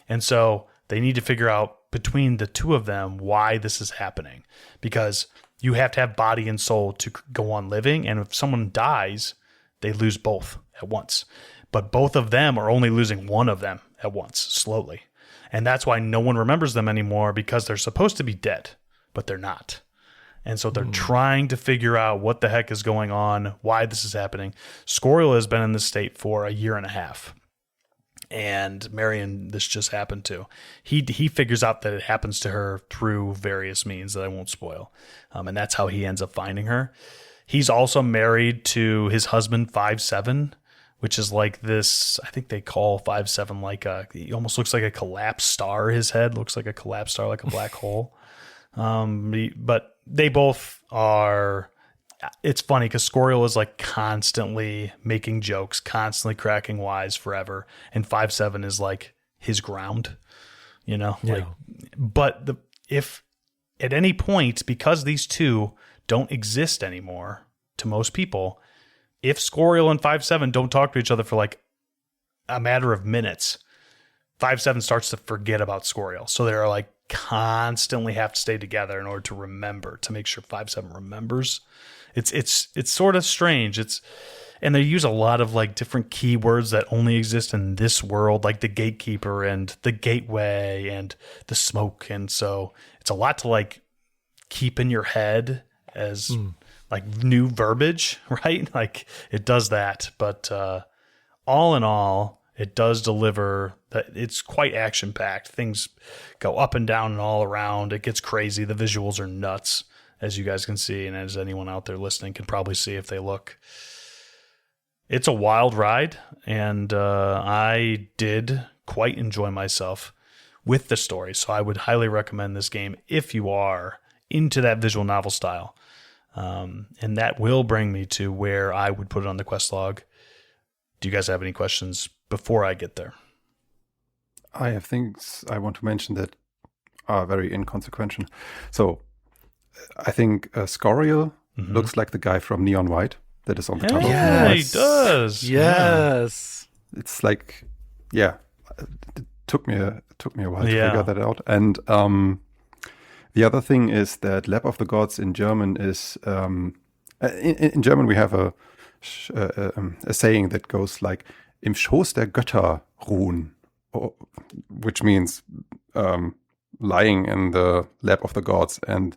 And so they need to figure out between the two of them why this is happening. Because you have to have body and soul to go on living. And if someone dies, they lose both at once. But both of them are only losing one of them at once, slowly. And that's why no one remembers them anymore, because they're supposed to be dead, but they're not. And so they're trying to figure out what the heck is going on, why this is happening. Scorial has been in this state for a year and a half. And Marion, this just happened to. He figures out that it happens to her through various means that I won't spoil. And that's how he ends up finding her. He's also married to his husband, 5-7, which is like this, I think they call 5-7 like he almost looks like a collapsed star. His head looks like a collapsed star, like a black hole. But they both are, it's funny because Scorial is like constantly making jokes, constantly cracking wise forever. And 5-7 is like his ground, you know, like, but if at any point, because these two don't exist anymore to most people, if Scorial and 5-7 don't talk to each other for like a matter of minutes, 5-7 starts to forget about Scorial. So they're like, constantly have to stay together in order to remember, to make sure 5-7 remembers. It's sort of strange. And they use a lot of like different keywords that only exist in this world, like the gatekeeper and the gateway and the smoke. And so it's a lot to like keep in your head as like new verbiage, right? Like it does that. But all in all, it does deliver. That it's quite action-packed. Things go up and down and all around. It gets crazy. The visuals are nuts, as you guys can see, and as anyone out there listening can probably see if they look. It's a wild ride, and I did quite enjoy myself with the story. So I would highly recommend this game if you are into that visual novel style. And that will bring me to where I would put it on the quest log. Do you guys have any questions before I get there? I have things I want to mention that are very inconsequential. So I think Scorial looks like the guy from Neon White that is on the top. Yeah, he does. Yes. It's like, it took me a while to figure that out. And the other thing is that Lab of the Gods in German is in German we have a saying that goes like "Im Schoß der Götter ruhen," which means lying in the lap of the gods. And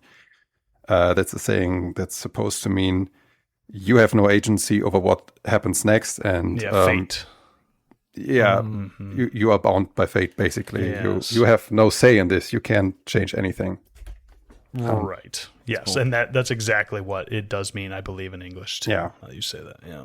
that's a saying that's supposed to mean you have no agency over what happens next. And fate. Yeah, you are bound by fate, basically. Yes. You have no say in this. You can't change anything. Right. Yes, cool. and that's exactly what it does mean, I believe, in English too. Yeah. You say that. Yeah.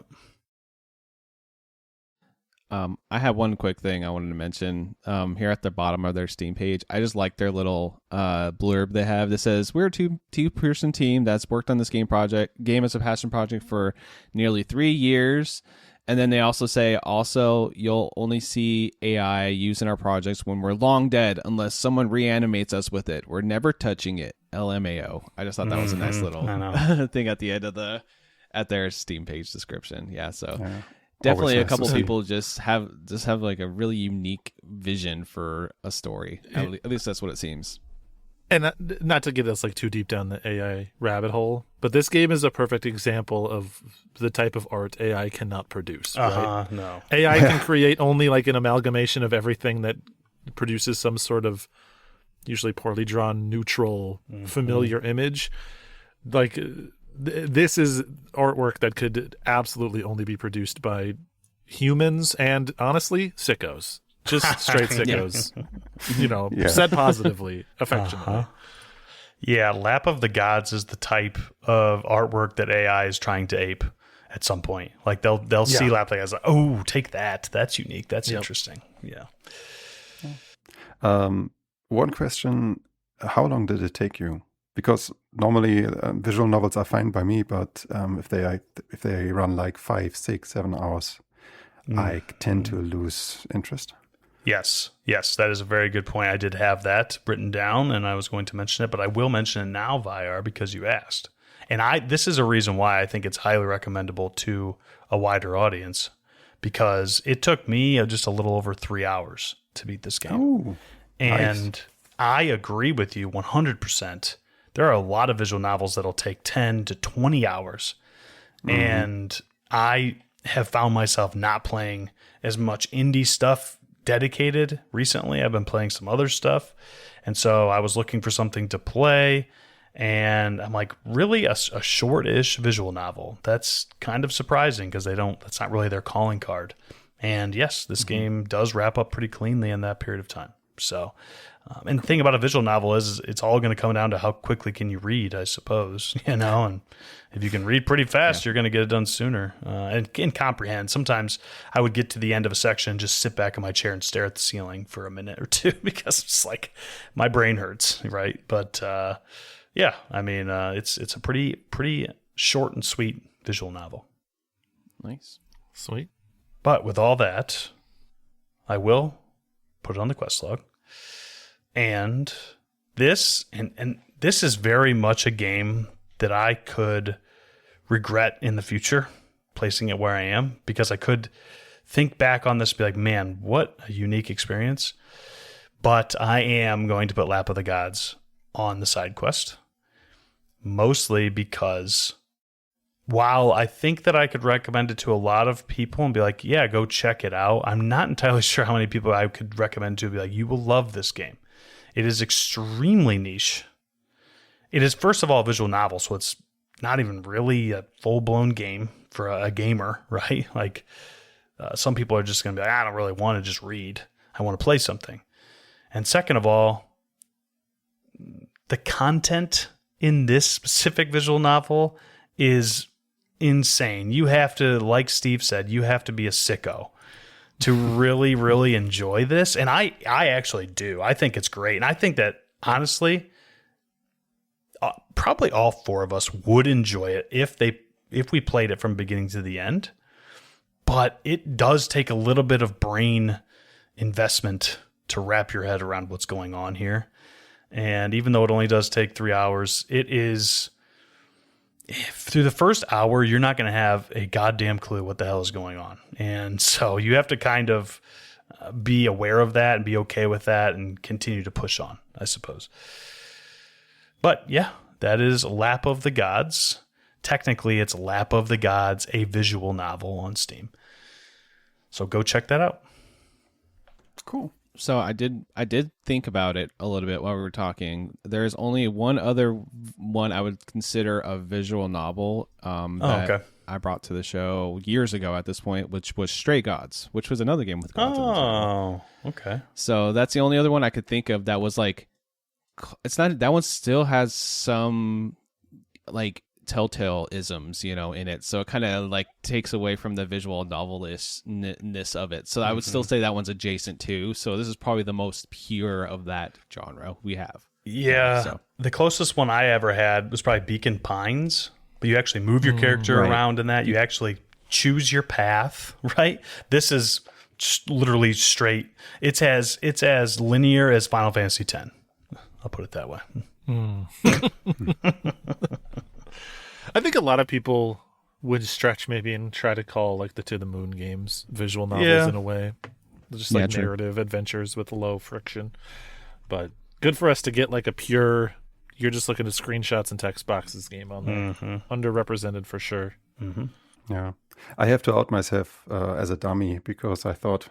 I have one quick thing I wanted to mention. Here at the bottom of their Steam page, I just like their little blurb they have that says, "We're a two-person team that's worked on this game as a passion project for nearly 3 years." And then they also say, "Also, you'll only see AI used in our projects when we're long dead, unless someone reanimates us with it. We're never touching it. LMAO." I just thought that was a nice little thing at the end of at their Steam page description. Yeah, so. Yeah. Definitely Always a nice couple to see. people just have like a really unique vision for a story. At least that's what it seems. And not to get us like too deep down the AI rabbit hole, but this game is a perfect example of the type of art AI cannot produce. Right? No. AI can create only like an amalgamation of everything that produces some sort of usually poorly drawn, neutral, familiar image. Like this is artwork that could absolutely only be produced by humans and honestly sickos, just straight sickos. Said positively, affectionately. Yeah, Lap of the Gods is the type of artwork that AI is trying to ape at some point. Like they'll see Lap of the Gods like, oh, take that. That's unique. That's interesting. Yeah. One question: how long did it take you? Because normally visual novels are fine by me, but if they run like 5, 6, 7 hours, I tend to lose interest. Yes, that is a very good point. I did have that written down, and I was going to mention it, but I will mention it now, Vayar, because you asked. And this is a reason why I think it's highly recommendable to a wider audience, because it took me just a little over 3 hours to beat this game. Oh, and nice. I agree with you 100%. There are a lot of visual novels that'll take 10 to 20 hours. And I have found myself not playing as much indie stuff dedicated recently. I've been playing some other stuff. And so I was looking for something to play. And I'm like, really a short-ish visual novel? That's kind of surprising because that's not really their calling card. And yes, this game does wrap up pretty cleanly in that period of time. So, and the thing about a visual novel is it's all going to come down to how quickly can you read, I suppose, and if you can read pretty fast, you're going to get it done sooner and comprehend. Sometimes I would get to the end of a section, just sit back in my chair and stare at the ceiling for a minute or two because it's like my brain hurts, right? But yeah, I mean, it's a pretty short and sweet visual novel. Nice. Sweet. But with all that, I will put it on the quest log. And this is very much a game that I could regret in the future placing it where I am, because I could think back on this and be like, man, what a unique experience. But I am going to put Lap of the Gods on the side quest, mostly because while I think that I could recommend it to a lot of people and be like, yeah, go check it out, I'm not entirely sure how many people I could recommend to and be like, you will love this game. It is extremely niche. It is, first of all, a visual novel, so it's not even really a full-blown game for a gamer, right? Like, some people are just going to be like, I don't really want to just read. I want to play something. And second of all, the content in this specific visual novel is insane. You have to, like Steve said, you have to be a sicko to really, really enjoy this. And I actually do. I think it's great. And I think that, honestly, probably all four of us would enjoy it if we played it from beginning to the end. But it does take a little bit of brain investment to wrap your head around what's going on here. And even though it only does take 3 hours, it is... through the first hour, you're not going to have a goddamn clue what the hell is going on. And so you have to kind of be aware of that and be okay with that and continue to push on, I suppose. But yeah, that is Lap of the Gods. Technically, it's Lap of the Gods, a visual novel on Steam. So go check that out. Cool. So I did think about it a little bit while we were talking. There's only one other one I would consider a visual novel that I brought to the show years ago at this point, which was Stray Gods, which was another game with gods in the title. Okay. So that's the only other one I could think of that was like it's not, that one still has some like telltale isms, you know, in it. So it kind of like takes away from the visual novelistness of it. So I would still say that one's adjacent to. So this is probably the most pure of that genre we have. Yeah. So The closest one I ever had was probably Beacon Pines, but you actually move your character around in that. You actually choose your path, right? This is literally straight. It's as linear as Final Fantasy X. I'll put it that way. I think a lot of people would stretch maybe and try to call like the To the Moon games visual novels in a way. Just like narrative adventures with low friction. But good for us to get like a pure, you're just looking at screenshots and text boxes game on there. Underrepresented for sure. Yeah. I have to out myself as a dummy because I thought,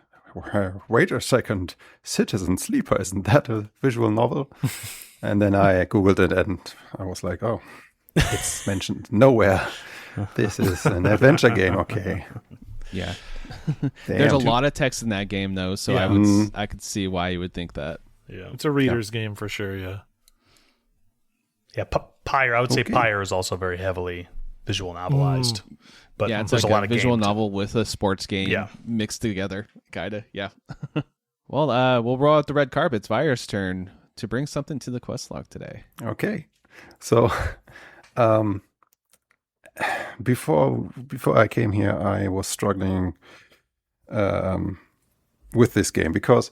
wait a second, Citizen Sleeper, isn't that a visual novel? And then I Googled it and I was like, oh, it's mentioned nowhere. This is an adventure game, okay. yeah. Damn. There's a lot of text in that game though, so I could see why you would think that. Yeah, it's a reader's game for sure. Yeah. Pyre. I would say Pyre is also very heavily visual novelized. But yeah, it's there's like a lot of visual games. novel with a sports game mixed together, kinda. Yeah. Well, we'll roll out the red carpet. It's Vayar's turn to bring something to the quest log today. Okay. So before I came here, I was struggling with this game because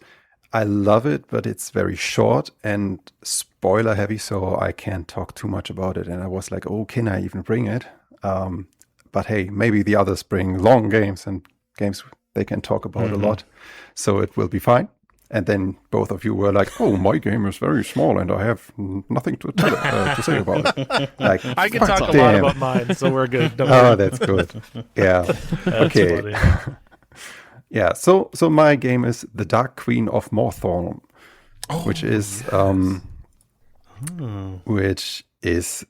I love it, but it's very short and spoiler heavy, so I can't talk too much about it. And I was like, oh, can I even bring it? But hey, maybe the others bring long games and games they can talk about a lot, so it will be fine. And then both of you were like, oh, my game is very small and I have nothing to say about it. Like, I can talk a lot about mine, so we're good. Don't worry. Oh, that's good. Yeah. Okay. Yeah. So my game is The Dark Queen of Mortholme, which is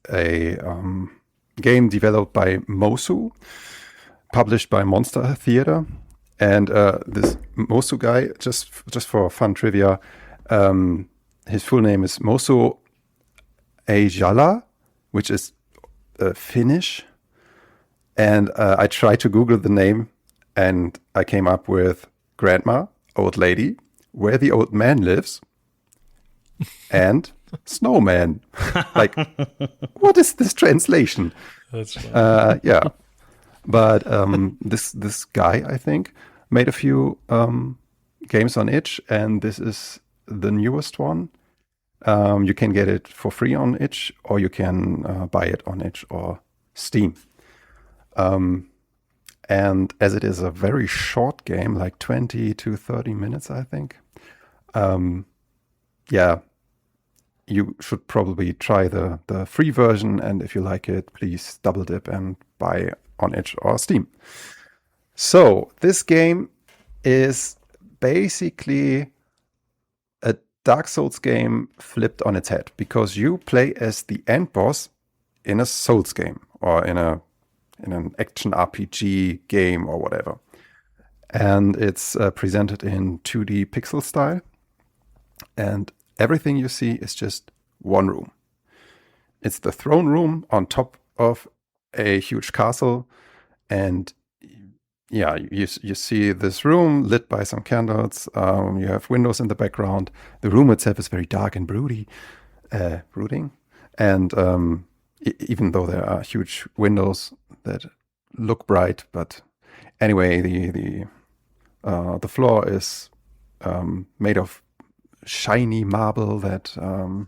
a game developed by Mosu, published by Monster Theater. And this Mosu guy, just for fun trivia, his full name is Mosu Eijala, which is Finnish. And I tried to Google the name, and I came up with Grandma, Old Lady, Where the Old Man Lives, and Snowman. Like, what is this translation? That's funny. Yeah. But this guy, I think, made a few games on itch, and this is the newest one. You can get it for free on itch, or you can buy it on itch or Steam. And as it is a very short game, like 20 to 30 minutes, I think, you should probably try the free version, and if you like it, please double dip and buy on itch or Steam. So this game is basically a Dark Souls game flipped on its head, because you play as the end boss in a Souls game or in an action RPG game or whatever. And it's presented in 2D pixel style, and everything you see is just one room. It's the throne room on top of a huge castle, and you see this room lit by some candles. You have windows in the background. The room itself is very dark and brooding, and even though there are huge windows that look bright, but anyway, the floor is made of shiny marble that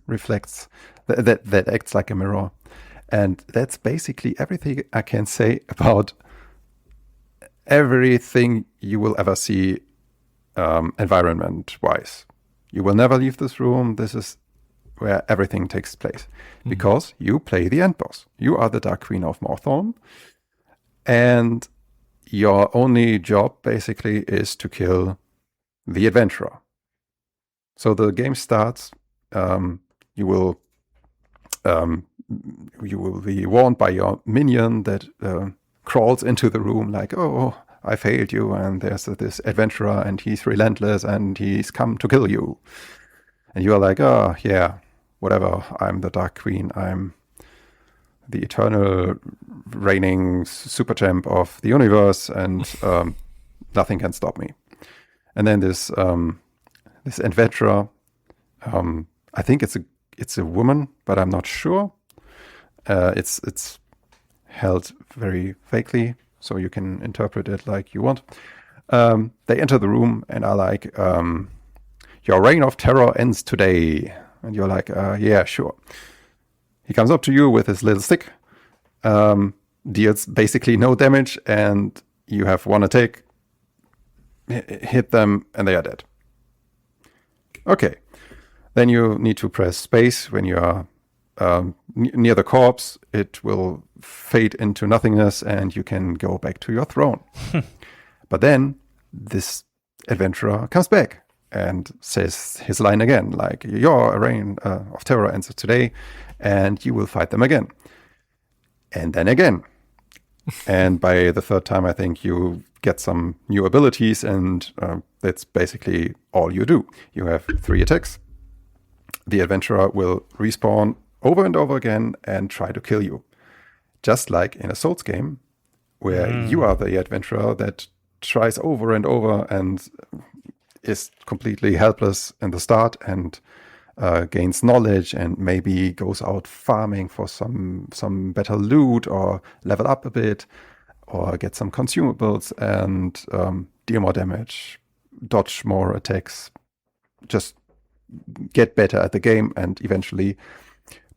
reflects, that acts like a mirror. And that's basically everything I can say about everything you will ever see environment-wise. You will never leave this room. This is where everything takes place, because you play the end boss. You are the Dark Queen of Mortholme, and your only job basically is to kill the adventurer. So the game starts. You will be warned by your minion that crawls into the room like, oh, I failed you, and there's this adventurer, and he's relentless, and he's come to kill you. And you are like, oh, yeah, whatever. I'm the Dark Queen. I'm the eternal reigning super champ of the universe, and nothing can stop me. And then this adventurer, I think it's a woman, but I'm not sure. It's held very vaguely, so you can interpret it like you want. They enter the room and are like, your reign of terror ends today. And you're like, yeah, sure. He comes up to you with his little stick, deals basically no damage, and you have one attack, hit them, and they are dead. Okay. Then you need to press space when you are near the corpse. It will fade into nothingness, and you can go back to your throne. But then this adventurer comes back and says his line again, like, your reign of terror ends today, and you will fight them again. And then again. And by the third time, I think you get some new abilities, and that's basically all you do. You have 3 attacks. The adventurer will respawn over and over again and try to kill you. Just like in a Souls game, where you are the adventurer that tries over and over and is completely helpless in the start and gains knowledge and maybe goes out farming for some better loot or level up a bit or get some consumables and deal more damage, dodge more attacks, just get better at the game and eventually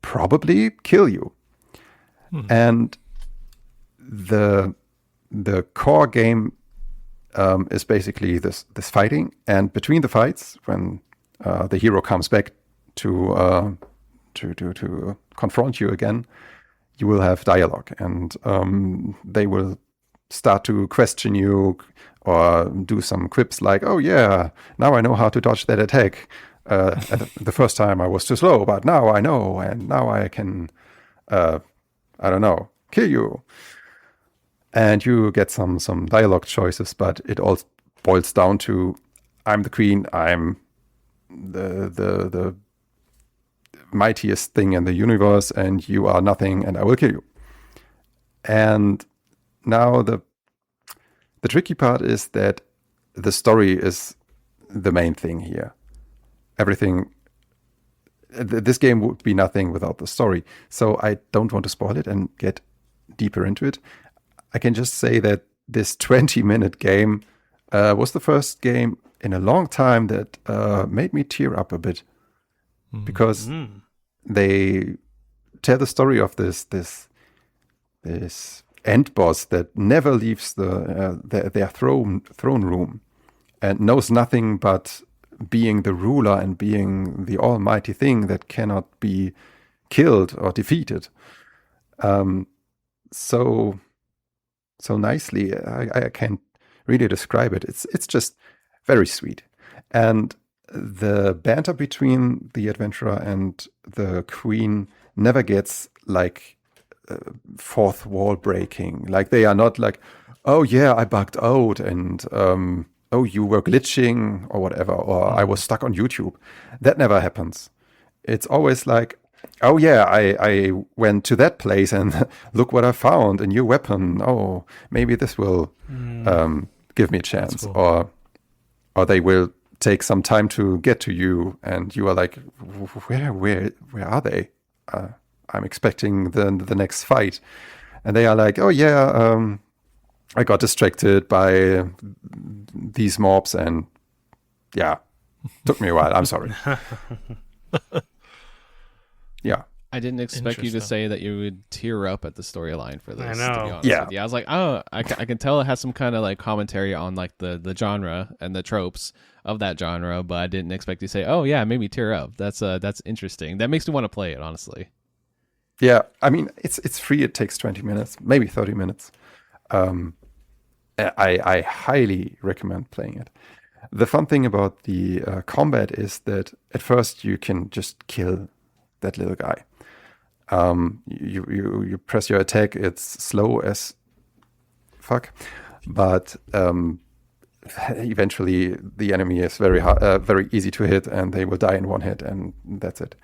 probably kill you. And the core game is basically this fighting, and between the fights, when the hero comes back to confront you again, you will have dialogue, and they will start to question you or do some quips like, oh yeah, now I know how to dodge that attack. The first time I was too slow, but now I know, and now I can, I don't know, kill you. And you get some dialogue choices, but it all boils down to, I'm the queen, I'm the mightiest thing in the universe, and you are nothing, and I will kill you. And now the tricky part is that the story is the main thing here. This game would be nothing without the story. So I don't want to spoil it and get deeper into it. I can just say that this 20-minute game was the first game in a long time that made me tear up a bit, because they tell the story of this end boss that never leaves their throne room and knows nothing but being the ruler and being the almighty thing that cannot be killed or defeated. So nicely, I can't really describe it. It's just very sweet. And the banter between the adventurer and the queen never gets like fourth wall breaking. Like, they are not like, oh yeah, I bugged out, and oh, you were glitching or whatever, or I was stuck on YouTube. That never happens. It's always like, oh yeah, I went to that place and look what I found, a new weapon. Oh, maybe this will give me a chance. Cool. Or they will take some time to get to you, and you are like, where are they? I'm expecting the next fight. And they are like, oh yeah, I got distracted by these mobs, and yeah, took me a while. I'm sorry. Yeah. I didn't expect you to say that you would tear up at the storyline for this. I know. To be honest with you. I was like, oh, I can tell it has some kind of like commentary on like the genre and the tropes of that genre, but I didn't expect you to say, oh yeah, maybe tear up. That's interesting. That makes me want to play it, honestly. Yeah, I mean, it's free. It takes 20 minutes, maybe 30 minutes. I highly recommend playing it. The fun thing about the combat is that at first you can just kill that little guy. You press your attack. It's slow as fuck, but eventually the enemy is very easy to hit, and they will die in one hit, and that's it.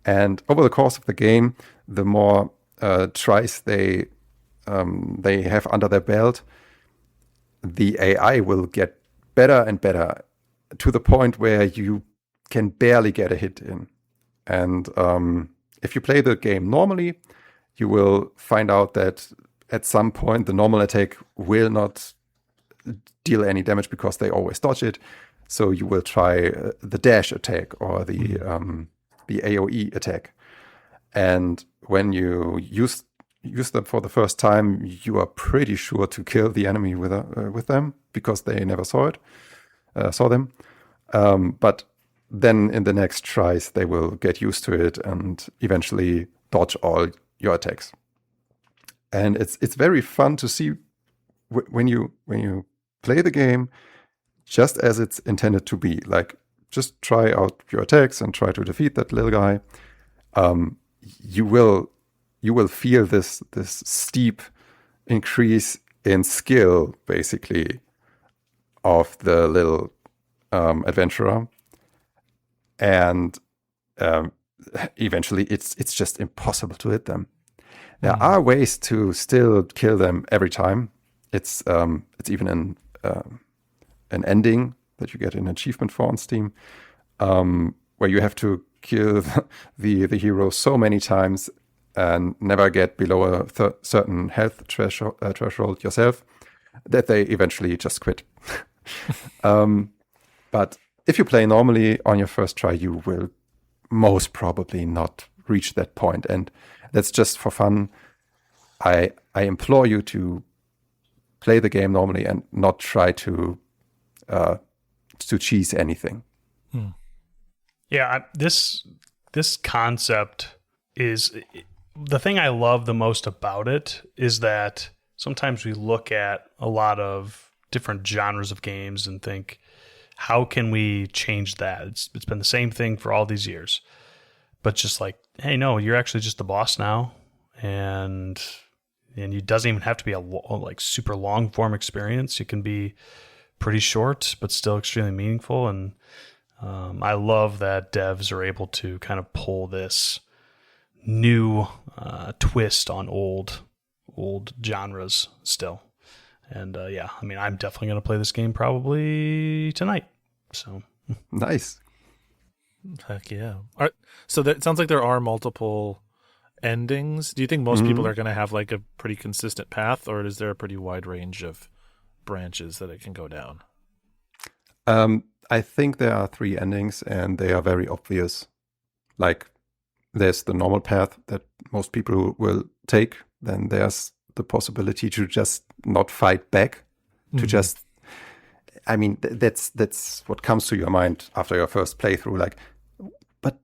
And over the course of the game, the more tries they have under their belt, the AI will get better and better to the point where you can barely get a hit in. And if you play the game normally, you will find out that at some point the normal attack will not deal any damage because they always dodge it. So you will try the dash attack or the AoE attack. And when you use them for the first time, you are pretty sure to kill the enemy with them because they never saw them. But then in the next tries, they will get used to it and eventually dodge all your attacks. And it's very fun to see when you play the game just as it's intended to be. Like, just try out your attacks and try to defeat that little guy. You will feel this steep increase in skill, basically, of the little adventurer, and eventually it's just impossible to hit them. There are ways to still kill them every time. It's even an ending that you get an achievement for on Steam, where you have to kill the hero so many times and never get below a certain health threshold yourself that they eventually just quit. But if you play normally on your first try, you will most probably not reach that point. And that's just for fun. I implore you to play the game normally and not try to cheese anything. Yeah, this concept is the thing I love the most about it is that sometimes we look at a lot of different genres of games and think, how can we change that? It's been the same thing for all these years. But just like, hey, no, you're actually just the boss now, and it doesn't even have to be a super long form experience. It can be pretty short, but still extremely meaningful. And I love that devs are able to kind of pull this new twist on old genres still. And yeah, I mean, I'm definitely going to play this game probably tonight. So Nice. Heck yeah. So it sounds like there are multiple endings. Do you think most people are going to have like a pretty consistent path, or is there a pretty wide range of branches that it can go down? I think there are 3 endings, and they are very obvious. Like, there's the normal path that most people will take. Then there's the possibility to just not fight back, to just, I mean, that's what comes to your mind after your first playthrough. Like, but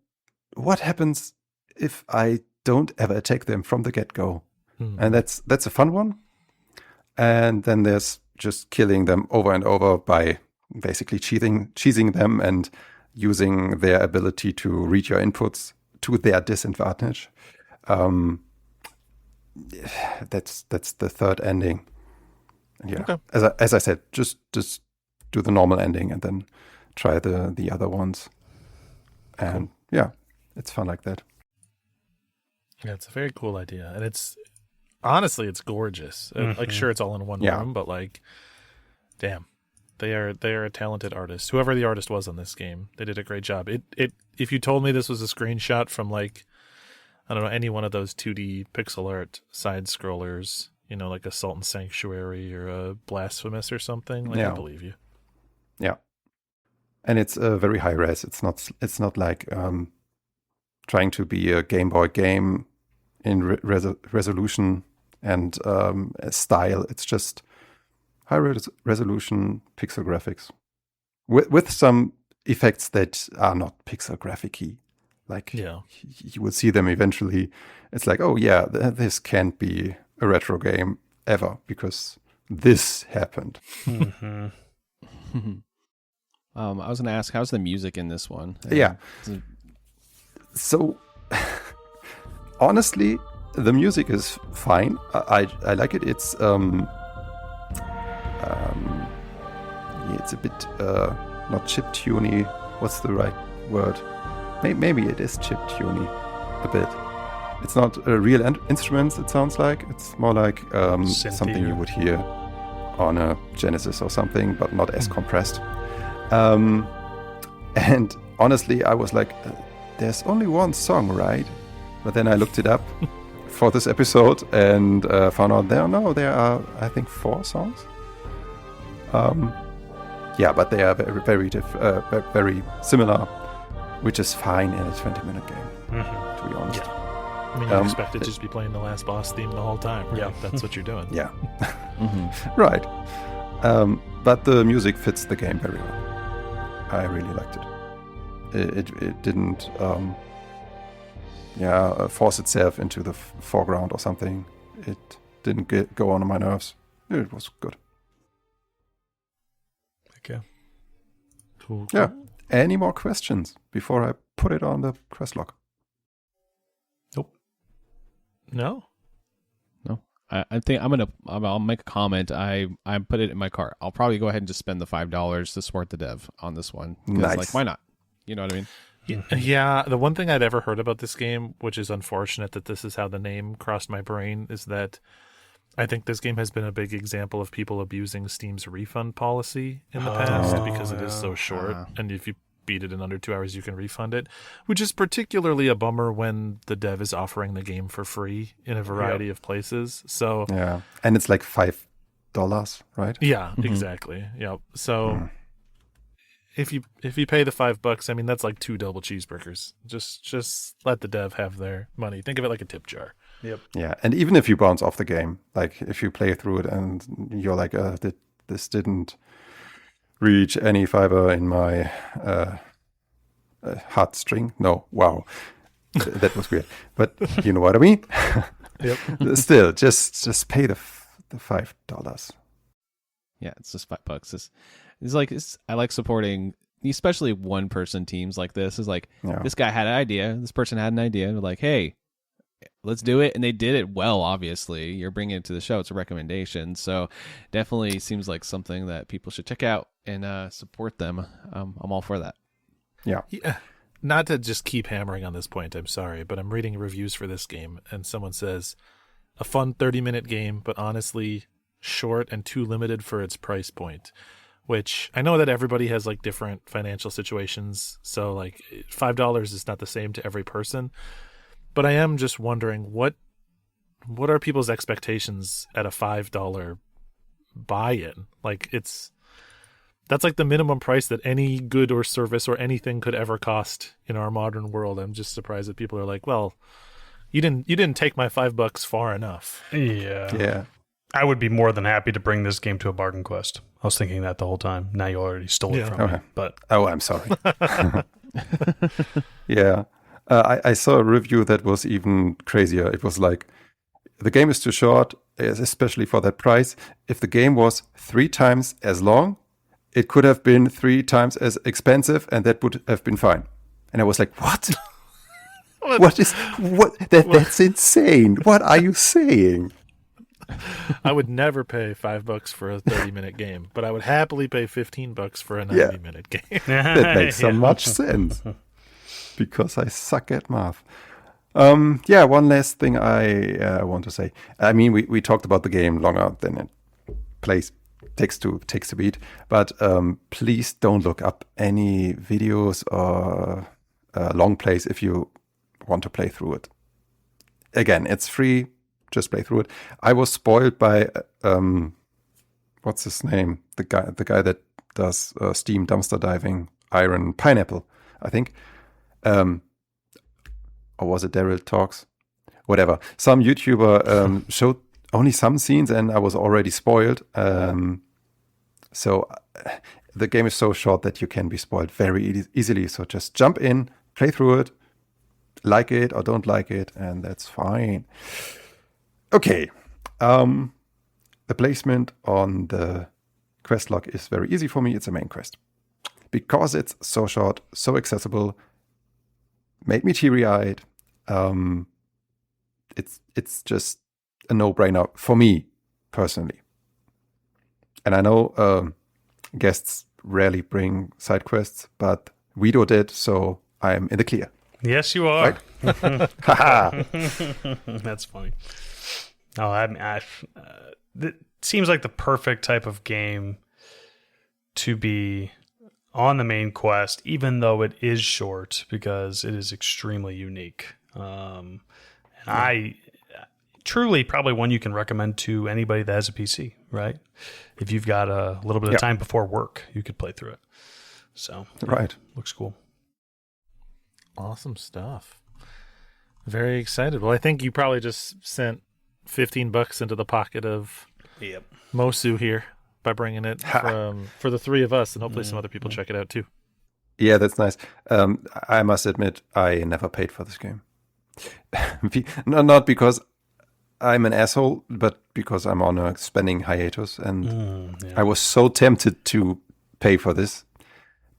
what happens if I don't ever attack them from the get-go? And that's a fun one. And then there's just killing them over and over by basically cheesing them and using their ability to read your inputs to their disadvantage. That's the third ending. Yeah, okay. As I said, just do the normal ending and then try the other ones. And yeah, it's fun like that. Yeah, it's a very cool idea, and it's honestly gorgeous. Like, sure, it's all in one room, but like, damn, they are a talented artist. Whoever the artist was on this game, they did a great job. If you told me this was a screenshot from like, I don't know, any one of those 2D pixel art side scrollers, you know, like Assault and Sanctuary or a Blasphemous or something, like, I believe you. Yeah, and it's very high res. It's not like trying to be a Game Boy game in resolution and style. It's just high resolution pixel graphics with some effects that are not pixel graphic-y. Like, you will see them eventually. It's like, oh yeah, this can't be a retro game ever because this happened. I was going to ask, how's the music in this one? Yeah. So, honestly, the music is fine. I like it. It's it's a bit not chiptune-y. What's the right word? Maybe it is chiptune-y. a bit. It's not real instruments, it sounds like. It's more like something you would hear on a Genesis or something, but not as compressed. And honestly, I was like, there's only one song, right? But then I looked it up for this episode and found out there are, I think, 4 songs. Yeah, but they are very similar, which is fine in a 20-minute game, to be honest. Yeah. I mean, you expect it to just be playing the last boss theme the whole time, right? Yeah. That's what you're doing. Yeah. Right. But the music fits the game very well. I really liked it. It didn't force itself into the foreground or something. It didn't go on my nerves. It was good. Okay. Cool. Yeah. Any more questions before I put it on the quest log? No? I think I'll make a comment. I put it in my cart. I'll probably go ahead and just spend the $5 to support the dev on this one. Nice. Like, why not? You know what I mean? Yeah, the one thing I'd ever heard about this game, which is unfortunate that this is how the name crossed my brain, is that I think this game has been a big example of people abusing Steam's refund policy in the past because it is so short. And if you beat it in under 2 hours, you can refund it, which is particularly a bummer when the dev is offering the game for free in a variety of places. So yeah, and it's like $5, right? Yeah, exactly. Yeah. So if you pay the $5, I mean that's like 2 double cheeseburgers. Just let the dev have their money. Think of it like a tip jar. Yep. Yeah, and even if you bounce off the game, like if you play through it and you're like, this didn't reach any fiber in my heartstring. No, wow, that was weird. But you know what I mean. Yep. Still, just pay the $5. Yeah, it's just $5. I like supporting, especially one-person teams like this. Is like this guy had an idea, this person had an idea. They're like, hey, let's do it, and they did it well. Obviously, you're bringing it to the show. It's a recommendation, so definitely seems like something that people should check out and support them. I'm all for that. Yeah. Not to just keep hammering on this point, I'm sorry, but I'm reading reviews for this game, and someone says, a fun 30-minute game, but honestly short and too limited for its price point, which I know that everybody has like different financial situations, so like $5 is not the same to every person, but I am just wondering what are people's expectations at a $5 buy-in? Like that's like the minimum price that any good or service or anything could ever cost in our modern world. I'm just surprised that people are like, well, you didn't take my $5 far enough. Yeah. I would be more than happy to bring this game to a bargain quest. I was thinking that the whole time. Now you already stole it from me. But I'm sorry. Yeah. I saw a review that was even crazier. It was like, the game is too short, especially for that price. If the game was 3 times as long, it could have been 3 times as expensive, and that would have been fine. And I was like, what? That's insane. What are you saying? I would never pay $5 for a 30-minute game, but I would happily pay $15 for a 90-minute game. That makes so much sense. Because I suck at math. One last thing I want to say. I mean, we talked about the game longer than it takes to beat, but please don't look up any videos or long plays if you want to play through it. Again, it's free. Just play through it. I was spoiled by what's his name? The guy that does Steam dumpster diving, Iron Pineapple, I think. Or was it Daryl Talks? Whatever. Some YouTuber showed only some scenes, and I was already spoiled. So the game is so short that you can be spoiled very easily. So just jump in, play through it, like it or don't like it, and that's fine. Okay. The placement on the quest log is very easy for me. It's a main quest. Because it's so short, so accessible, made me teary-eyed. It's just a no-brainer for me personally. And I know guests rarely bring side quests, but Guido did, so I'm in the clear. Yes, you are. Right? Haha. That's funny. Oh, it seems like the perfect type of game to be on the main quest, even though it is short, because it is extremely unique. And I truly probably one you can recommend to anybody that has a PC, right? If you've got a little bit of time before work, you could play through it. So, Right. Looks cool. Awesome stuff. Very excited. Well, I think you probably just sent $15 into the pocket of Mosu here by bringing it for the three of us, and hopefully some other people check it out too. Yeah, that's nice. I must admit, I never paid for this game. Not because I'm an asshole, but because I'm on a spending hiatus, and I was so tempted to pay for this,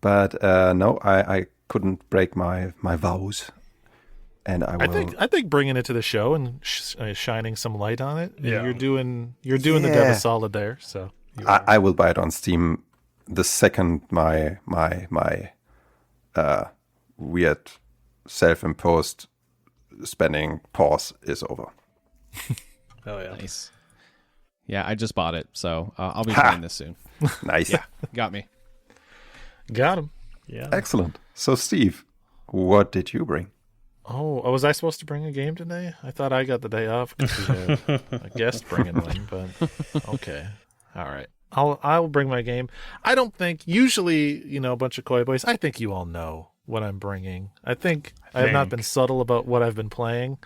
but no, I couldn't break my vows, and I will. I think bringing it to the show and shining some light on it. Yeah. You're doing the dev a solid there. So I will buy it on Steam the second my weird self-imposed spending pause is over. Oh yeah. Nice. Yeah, I just bought it, so I'll be playing this soon. Nice. Yeah, got me. got him. Yeah. Excellent. So, Steve, what did you bring? Oh, was I supposed to bring a game today? I thought I got the day off because we had a guest bringing one, but okay. All right. I'll bring my game. I don't think, usually, a bunch of coy boys, I think you all know what I'm bringing. I think I have not been subtle about what I've been playing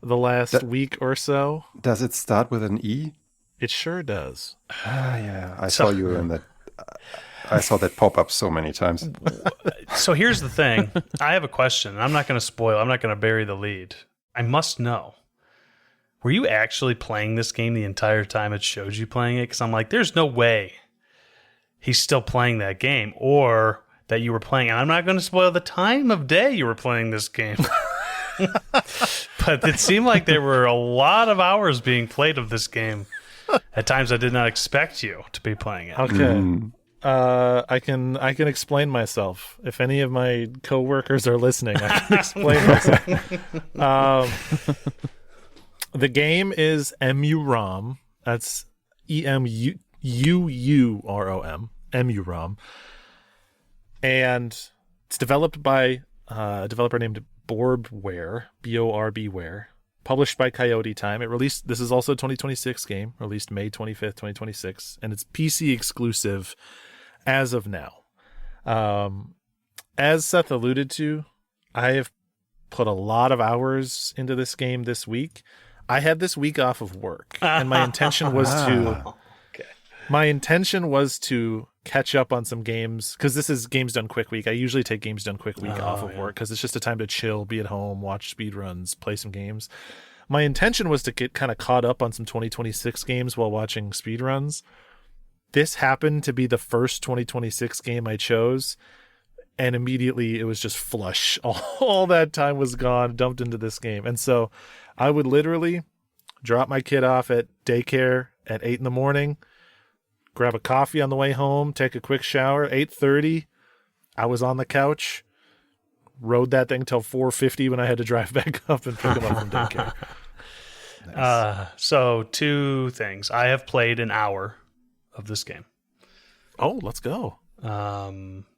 the last week or so. Does it start with an E? It sure does. Yeah. I saw you in that. I saw that pop up so many times. So here's the thing. I have a question. I'm not going to spoil. I'm not going to bury the lead. I must know. Were you actually playing this game the entire time it showed you playing it? Because I'm like, there's no way he's still playing that game, or that you were playing. And I'm not going to spoil the time of day you were playing this game. But it seemed like there were a lot of hours being played of this game. At times I did not expect you to be playing it. Okay. I can explain myself. If any of my coworkers are listening, I can explain myself. The game is EMUUROM. That's EMUUUROM. EMUUROM. And it's developed by a developer named Borbware, Borbware, published by Coyote Time. This is also a 2026 game, released May 25th, 2026, and it's PC exclusive as of now. As Seth alluded to, I have put a lot of hours into this game this week. I had this week off of work, and my intention was to catch up on some games, because this is Games Done Quick Week. I usually take Games Done Quick Week off of work because it's just a time to chill, be at home, watch speedruns, play some games. My intention was to get kind of caught up on some 2026 games while watching speedruns. This happened to be the first 2026 game I chose, and immediately it was just flush. All that time was gone, dumped into this game. And so I would literally drop my kid off at daycare at 8 a.m, grab a coffee on the way home, take a quick shower. 8:30, I was on the couch, rode that thing till 4:50 when I had to drive back up and pick him up from daycare. Nice. So two things. I have played an hour of this game. Oh, let's go.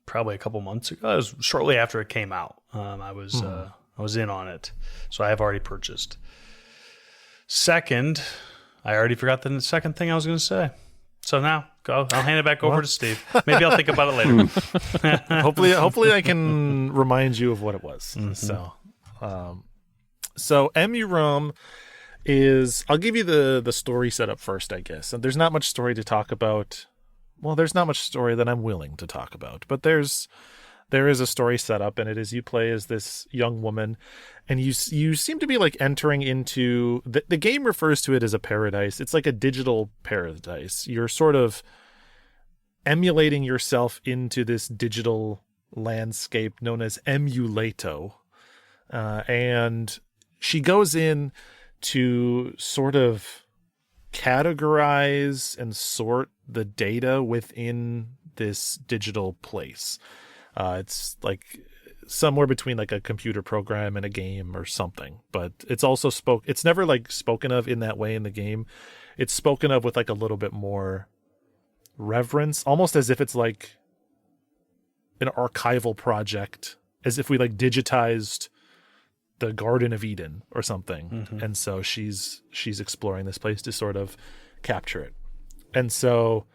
Probably a couple months ago. It was shortly after it came out. I was in on it, so I have already purchased. Second, I already forgot the second thing I was going to say. So now, I'll hand it back over to Steve. Maybe I'll think about it later. Hopefully I can remind you of what it was. Mm-hmm. So EMUUROM is, I'll give you the story setup first, I guess. And there's not much story to talk about. Well, there's not much story that I'm willing to talk about, but there is a story setup, and it is you play as this young woman, and you seem to be like entering into the game refers to it as a paradise. It's like a digital paradise. You're sort of emulating yourself into this digital landscape known as Emulato, and she goes in to sort of categorize and sort the data within this digital place. It's like somewhere between like a computer program and a game or something. But it's also it's never like spoken of in that way in the game. It's spoken of with like a little bit more reverence, almost as if it's like an archival project, as if we like digitized the Garden of Eden or something. And so she's exploring this place to sort of capture it. And so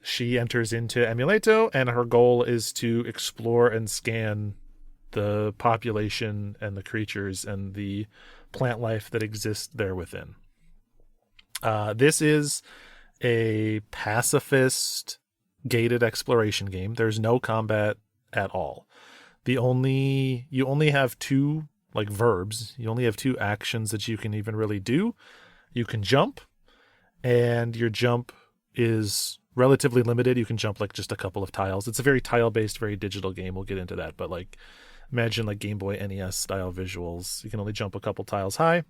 she enters into Emulato, and her goal is to explore and scan the population and the creatures and the plant life that exists there within. This is a pacifist gated exploration game. There's no combat at all. You only have two like verbs. You only have two actions that you can even really do. You can jump, and your jump is relatively limited. You can jump like just a couple of tiles. It's a very tile-based, very digital game. We'll get into that, but like imagine like Game Boy NES style visuals. You can only jump a couple tiles high.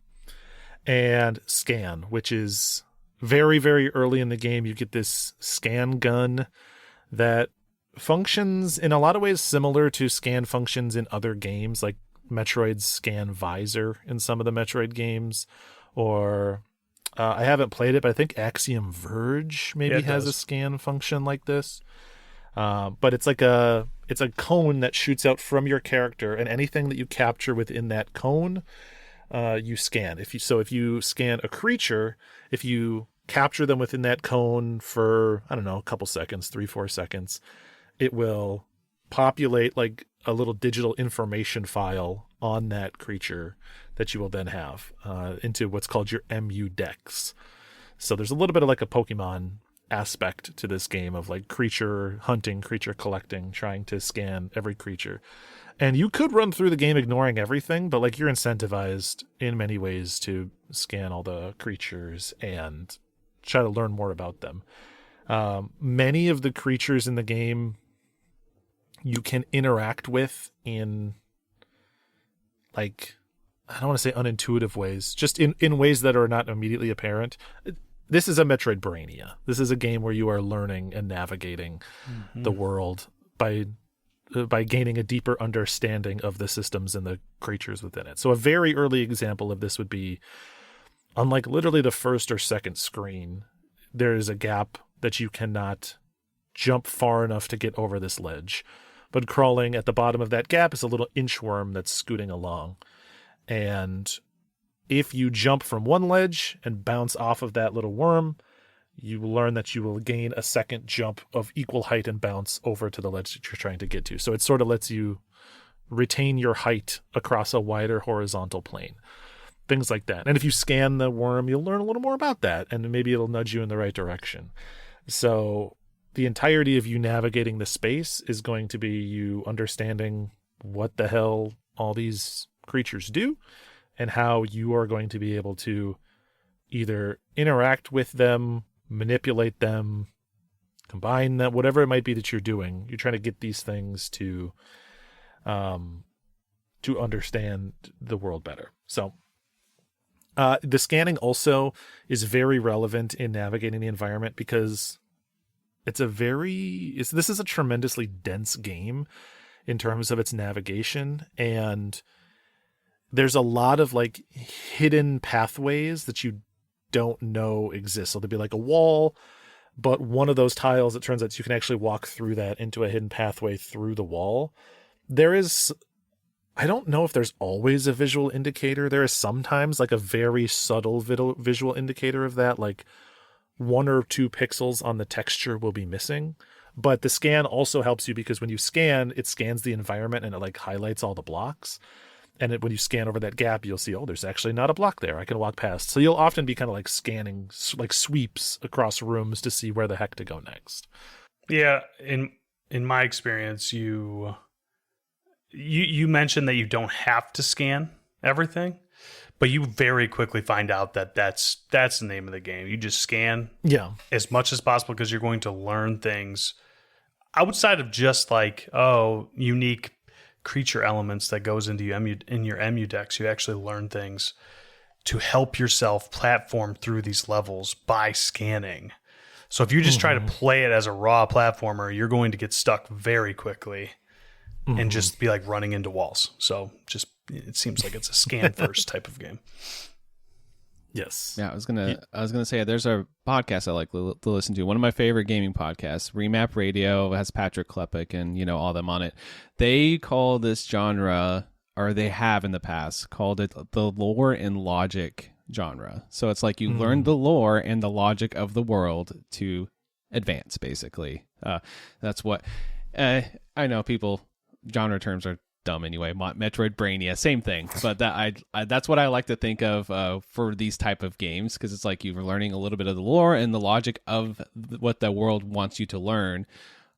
And scan, which is very, very early in the game. You get this scan gun that functions in a lot of ways similar to scan functions in other games, like Metroid's scan visor in some of the Metroid games, or I haven't played it, but I think Axiom Verge maybe has a scan function like this. But it's like it's a cone that shoots out from your character, and anything that you capture within that cone, you scan. If you scan a creature, if you capture them within that cone for, I don't know, a couple seconds, 3-4 seconds, it will populate like a little digital information file on that creature that you will then have into what's called your EMUDex. So there's a little bit of like a Pokemon aspect to this game of like creature hunting, creature collecting, trying to scan every creature. And you could run through the game ignoring everything, but like you're incentivized in many ways to scan all the creatures and try to learn more about them. Many of the creatures in the game you can interact with in like, I don't want to say unintuitive ways, just in ways that are not immediately apparent. This is a Metroidvania. This is a game where you are learning and navigating the world by gaining a deeper understanding of the systems and the creatures within it. So a very early example of this would be, on like literally the first or second screen, there is a gap that you cannot jump far enough to get over this ledge. But crawling at the bottom of that gap is a little inchworm that's scooting along. And if you jump from one ledge and bounce off of that little worm, you will learn that you will gain a second jump of equal height and bounce over to the ledge that you're trying to get to. So it sort of lets you retain your height across a wider horizontal plane. Things like that. And if you scan the worm, you'll learn a little more about that, and maybe it'll nudge you in the right direction. So the entirety of you navigating the space is going to be you understanding what the hell all these creatures do and how you are going to be able to either interact with them, manipulate them, combine them, whatever it might be that you're doing. You're trying to get these things to understand the world better. So the scanning also is very relevant in navigating the environment because this is a tremendously dense game in terms of its navigation, and there's a lot of like hidden pathways that you don't know exist. So there'll be like a wall, but one of those tiles, it turns out you can actually walk through that into a hidden pathway through the wall. I don't know if there's always a visual indicator. There is sometimes like a very subtle visual indicator of that, like 1 or 2 pixels on the texture will be missing. But the scan also helps you because when you scan, it scans the environment and it like highlights all the blocks. And when you scan over that gap, you'll see, oh, there's actually not a block there. I can walk past. So you'll often be kind of like scanning like sweeps across rooms to see where the heck to go next. Yeah, in my experience, you mentioned that you don't have to scan everything, but you very quickly find out that that's the name of the game. You just scan as much as possible because you're going to learn things outside of just like, unique creature elements that goes into your EMUDex. You actually learn things to help yourself platform through these levels by scanning. So if you just try to play it as a raw platformer, you're going to get stuck very quickly and just be like running into walls. So just it seems like it's a scan first type of game. Yes. Yeah, I was gonna say there's a podcast I like to listen to. One of my favorite gaming podcasts, Remap Radio, has Patrick Klepek and all them on it. They call this genre, or they have in the past called it the lore and logic genre. So it's like you learn the lore and the logic of the world to advance, basically. That's what I know. People genre terms are dumb anyway. Metroid Brainia, same thing, but that's what I like to think of for these type of games, because it's like you're learning a little bit of the lore and the logic of what the world wants you to learn.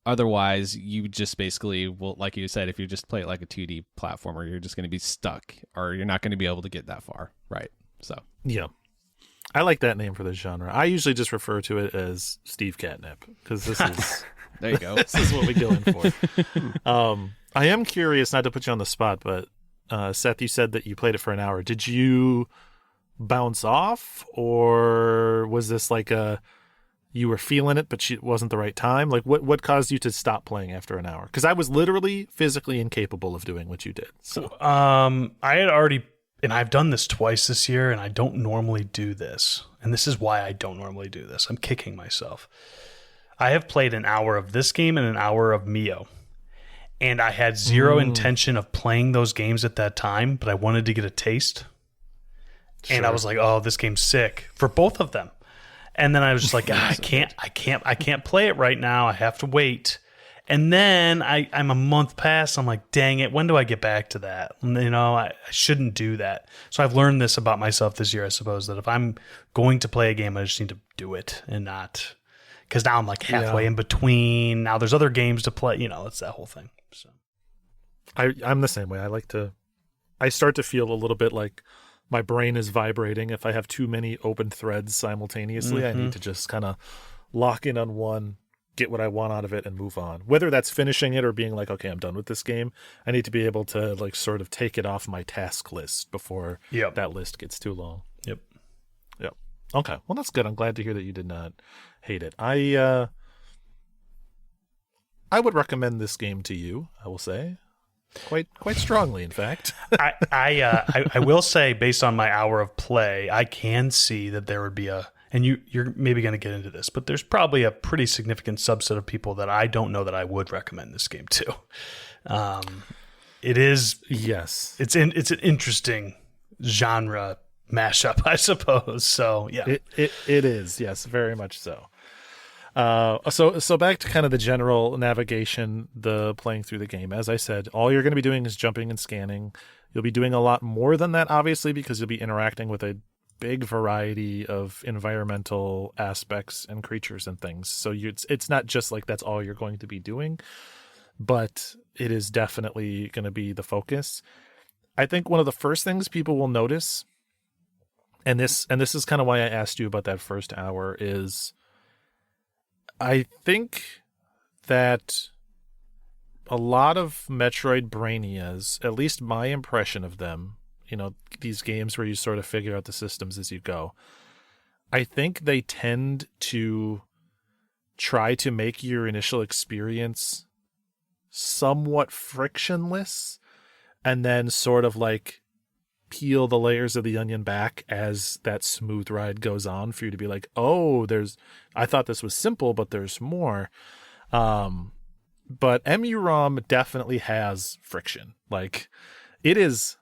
Otherwise, you just basically will, like you said, if you just play it like a 2D platformer, you're just going to be stuck, or you're not going to be able to get that far, right? So yeah, I like that name for this genre. I usually just refer to it as Steve Catnip, because this is there you go. This is what we go in for. I am curious, not to put you on the spot, but Seth, you said that you played it for an hour. Did you bounce off, or was this like you were feeling it, but it wasn't the right time? Like, what caused you to stop playing after an hour? Because I was literally physically incapable of doing what you did. So, I had already, and I've done this twice this year, and I don't normally do this. And this is why I don't normally do this. I'm kicking myself. I have played an hour of this game and an hour of Mio. And I had zero intention of playing those games at that time, but I wanted to get a taste. Sure. And I was like, "Oh, this game's sick," for both of them. And then I was just like, I can't play it right now. I have to wait. And then I'm a month past. I'm like, dang it, when do I get back to that? I shouldn't do that. So I've learned this about myself this year, I suppose, that if I'm going to play a game, I just need to do it and not, because now I'm like halfway in between. Now there's other games to play. It's that whole thing. So I'm the same way. I start to feel a little bit like my brain is vibrating. If I have too many open threads simultaneously, I need to just kind of lock in on one, get what I want out of it, and move on. Whether that's finishing it or being like, okay, I'm done with this game, I need to be able to like sort of take it off my task list before that list gets too long. Yep. Okay. Well, that's good. I'm glad to hear that you did not hate it. I would recommend this game to you, I will say. Quite strongly, in fact. I will say, based on my hour of play, I can see that there would be and you're maybe going to get into this, but there's probably a pretty significant subset of people that I don't know that I would recommend this game to. It is, yes, it's an interesting genre mashup, I suppose. So yeah, it is, yes, very much so. So back to kind of the general navigation, the playing through the game. As I said, all you're going to be doing is jumping and scanning. You'll be doing a lot more than that, obviously, because you'll be interacting with a big variety of environmental aspects and creatures and things. So it's not just like that's all you're going to be doing, but it is definitely going to be the focus. I think one of the first things people will notice, and this is kind of why I asked you about that first hour, is I think that a lot of Metroid Brainias, at least my impression of them, these games where you sort of figure out the systems as you go, I think they tend to try to make your initial experience somewhat frictionless and then sort of like peel the layers of the onion back as that smooth ride goes on for you to be like, oh, I thought this was simple, but there's more. But EMUUROM definitely has friction. Like, it is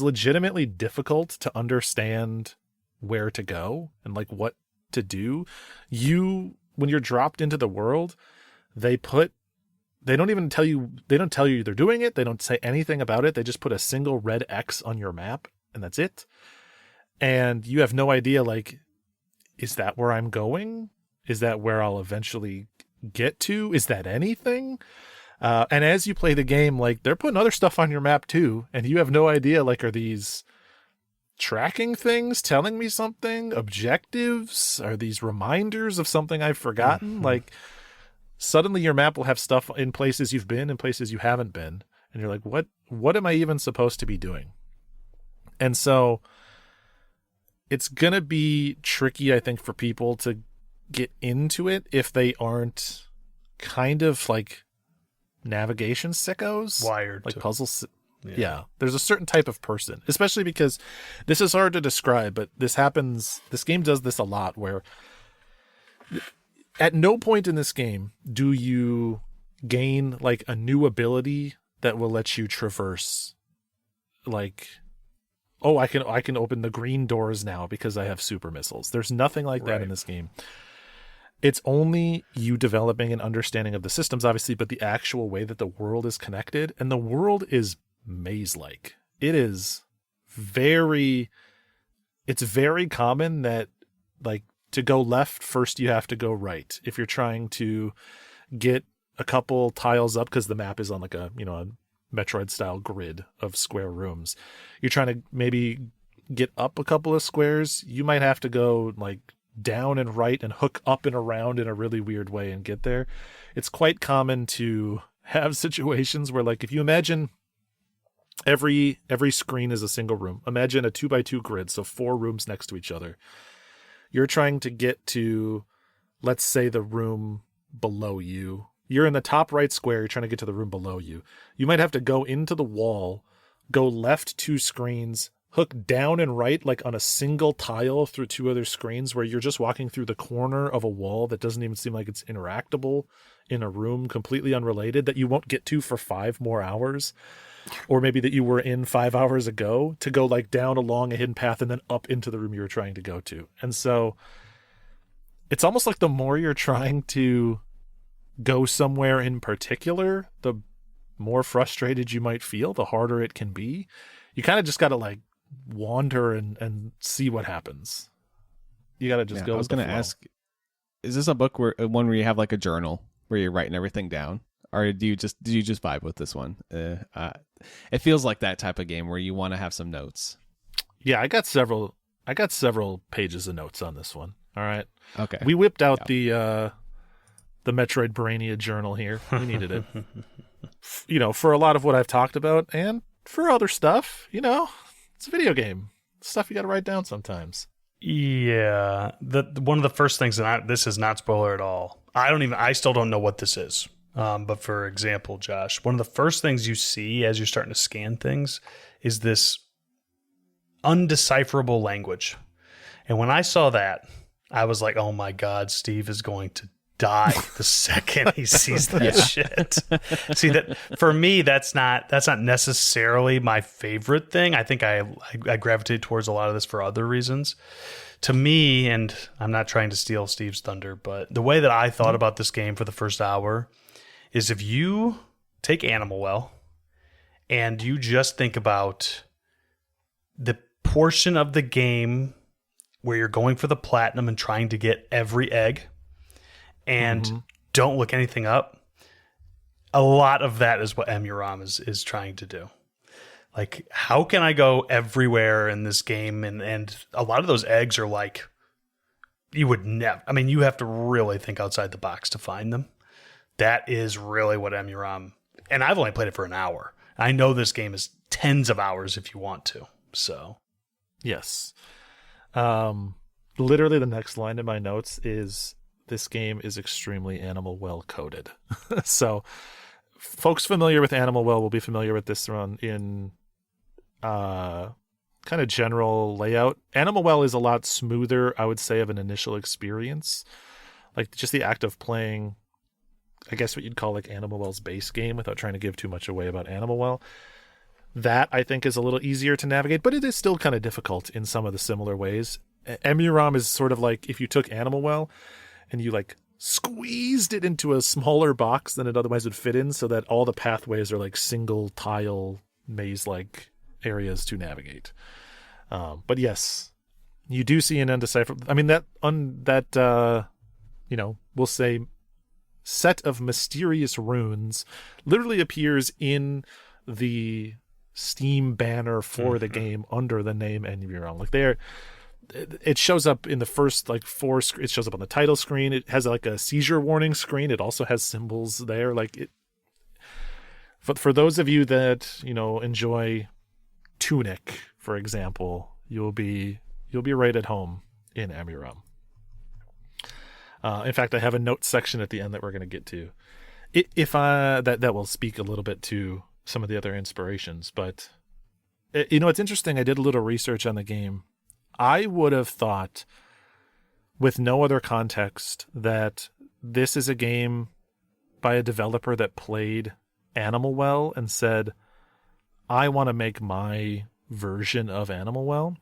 legitimately difficult to understand where to go and like what to do. When you're dropped into the world, they don't tell you they're doing it. They don't say anything about it. They just put a single red X on your map and that's it. And you have no idea, like, is that where I'm going? Is that where I'll eventually get to? Is that anything? And as you play the game, like, they're putting other stuff on your map too. And you have no idea, like, are these tracking things telling me something? Objectives? Are these reminders of something I've forgotten? Mm-hmm. Like, suddenly your map will have stuff in places you've been and places you haven't been. And you're like, what am I even supposed to be doing? And so it's going to be tricky, I think, for people to get into it if they aren't kind of like navigation sickos, Wired like to- puzzles. Yeah, there's a certain type of person, especially because this is hard to describe, but this game does this a lot, where at no point in this game do you gain like a new ability that will let you traverse, like, oh, I can open the green doors now because I have super missiles. There's nothing like that in this game. It's only you developing an understanding of the systems, obviously, but the actual way that the world is connected, and the world is maze-like. It's very common that, like, to go left first you have to go right if you're trying to get a couple tiles up, because the map is on like a Metroid style grid of square rooms. You're trying to maybe get up a couple of squares, you might have to go like down and right and hook up and around in a really weird way and get there. It's quite common to have situations where, like, if you imagine every screen is a single room. Imagine a 2x2 grid, so 4 rooms next to each other. You're trying to get to, let's say, the room below you. You're in the top right square, you're trying to get to the room below you. You might have to go into the wall, go left 2 screens, hook down and right like on a single tile through 2 other screens, where you're just walking through the corner of a wall that doesn't even seem like it's interactable in a room completely unrelated that you won't get to for 5 more hours. Or maybe that you were in 5 hours ago, to go like down along a hidden path and then up into the room you were trying to go to. And so it's almost like the more you're trying to go somewhere in particular, the more frustrated you might feel, the harder it can be. You kind of just got to like wander and see what happens. You got to just go. I was going to ask, is this a book where you have like a journal where you're writing everything down? Or did you just vibe with this one? It feels like that type of game where you want to have some notes. Yeah, I got several pages of notes on this one. All right. Okay. We whipped out the Metroid Brainia journal here. We needed it. For a lot of what I've talked about, and for other stuff, it's a video game. Stuff you got to write down sometimes. Yeah. One of the first things, and this is not spoiler at all. I still don't know what this is. But for example, Josh, one of the first things you see as you're starting to scan things is this undecipherable language. And when I saw that, I was like, oh my God, Steve is going to die the second he sees that shit. See, that for me, that's not necessarily my favorite thing. I think I gravitate towards a lot of this for other reasons. To me, and I'm not trying to steal Steve's thunder, but the way that I thought about this game for the first hour is, if you take Animal Well and you just think about the portion of the game where you're going for the platinum and trying to get every egg and don't look anything up, a lot of that is what EMUUROM is trying to do. Like, how can I go everywhere in this game? And a lot of those eggs are like, you would never, you have to really think outside the box to find them. That is really what EMUUROM, and I've only played it for an hour. I know this game is tens of hours if you want to. So, yes. Literally the next line in my notes is, this game is extremely Animal Well coded. So folks familiar with Animal Well will be familiar with this one in kind of general layout. Animal Well is a lot smoother, I would say, of an initial experience. Like, just the act of playing, I guess what you'd call like Animal Well's base game, without trying to give too much away about Animal Well. That, I think, is a little easier to navigate, but it is still kind of difficult in some of the similar ways. EMUUROM is sort of like if you took Animal Well and you like squeezed it into a smaller box than it otherwise would fit in, so that all the pathways are like single tile maze-like areas to navigate. But yes, you do see an undecipherable. We'll say set of mysterious runes literally appears in the Steam banner for the game under the name EMUUROM. Like, it shows up in the first like 4 it shows up on the title screen. It has like a seizure warning screen. It also has symbols there. Like, it for those of you that enjoy Tunic, for example, you'll be right at home in EMUUROM. In fact, I have a notes section at the end that we're going to get to. If that will speak a little bit to some of the other inspirations, but it's interesting. I did a little research on the game. I would have thought, with no other context, that this is a game by a developer that played Animal Well and said, I want to make my version of Animal Well.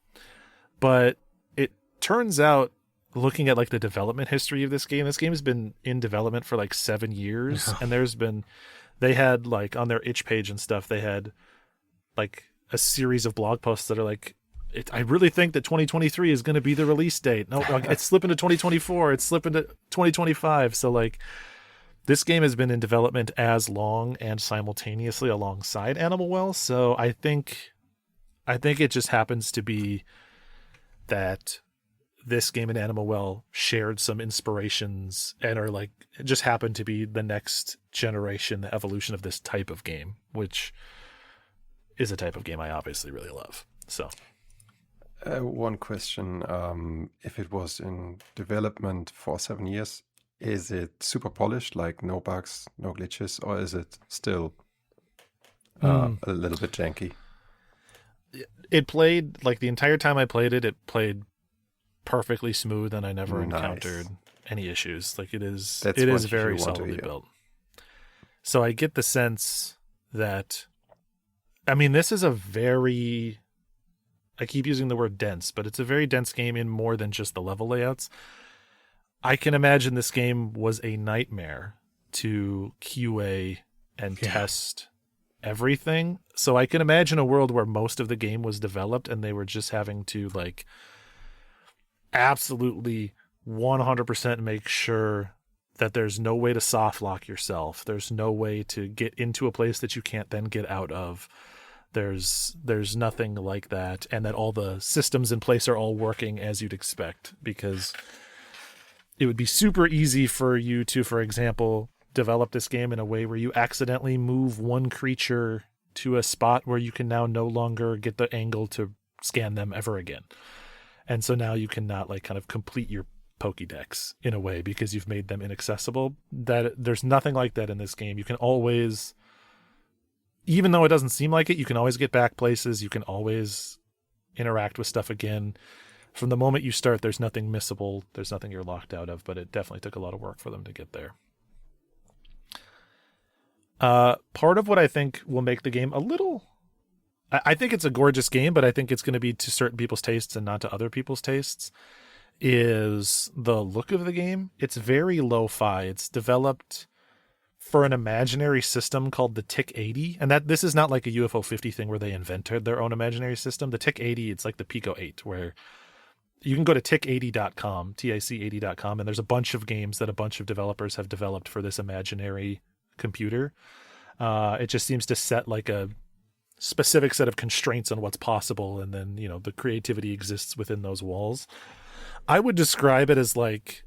But it turns out, looking at like the development history of this game has been in development for like 7 years. And they had like on their itch page and stuff, they had like a series of blog posts that are like, I really think that 2023 is going to be the release date. No, it's slipping to 2024. It's slipping to 2025. So like this game has been in development as long and simultaneously alongside Animal Well. So I think it just happens to be that this game and Animal Well shared some inspirations and are like, just happen to be the next generation, the evolution of this type of game, which is a type of game I obviously really love. So one question, if it was in development for 7 years, is it super polished, like no bugs, no glitches, or is it still a little bit janky? It played, like the entire time I played it played perfectly smooth, and I never encountered any issues. Like it is very solidly built. So I get the sense that, I mean, this is a very, I keep using the word dense, but it's a very dense game in more than just the level layouts. I can imagine this game was a nightmare to QA and test everything. So I can imagine a world where most of the game was developed and they were just having to like absolutely 100% make sure that there's no way to soft lock yourself. There's no way to get into a place that you can't then get out of. There's nothing like that, and that all the systems in place are all working as you'd expect, because it would be super easy for you to, for example, develop this game in a way where you accidentally move one creature to a spot where you can now no longer get the angle to scan them ever again. And so now you cannot like kind of complete your Pokédex in a way because you've made them inaccessible. That there's nothing like that in this game. You can always, even though it doesn't seem like it, you can always get back places. You can always interact with stuff again. From the moment you start, there's nothing missable. There's nothing you're locked out of, but it definitely took a lot of work for them to get there. Part of what I think will make the game a little, I think it's a gorgeous game, but I think it's going to be to certain people's tastes and not to other people's tastes, is the look of the game. It's very lo-fi. It's developed for an imaginary system called the TIC-80, and that this is not like a UFO 50 thing where they invented their own imaginary system. The TIC-80, it's like the Pico 8, where you can go to tic80.com, TIC80.com, and there's a bunch of games that a bunch of developers have developed for this imaginary computer. It just seems to set like a specific set of constraints on what's possible, and then, you know, the creativity exists within those walls. I would describe it as like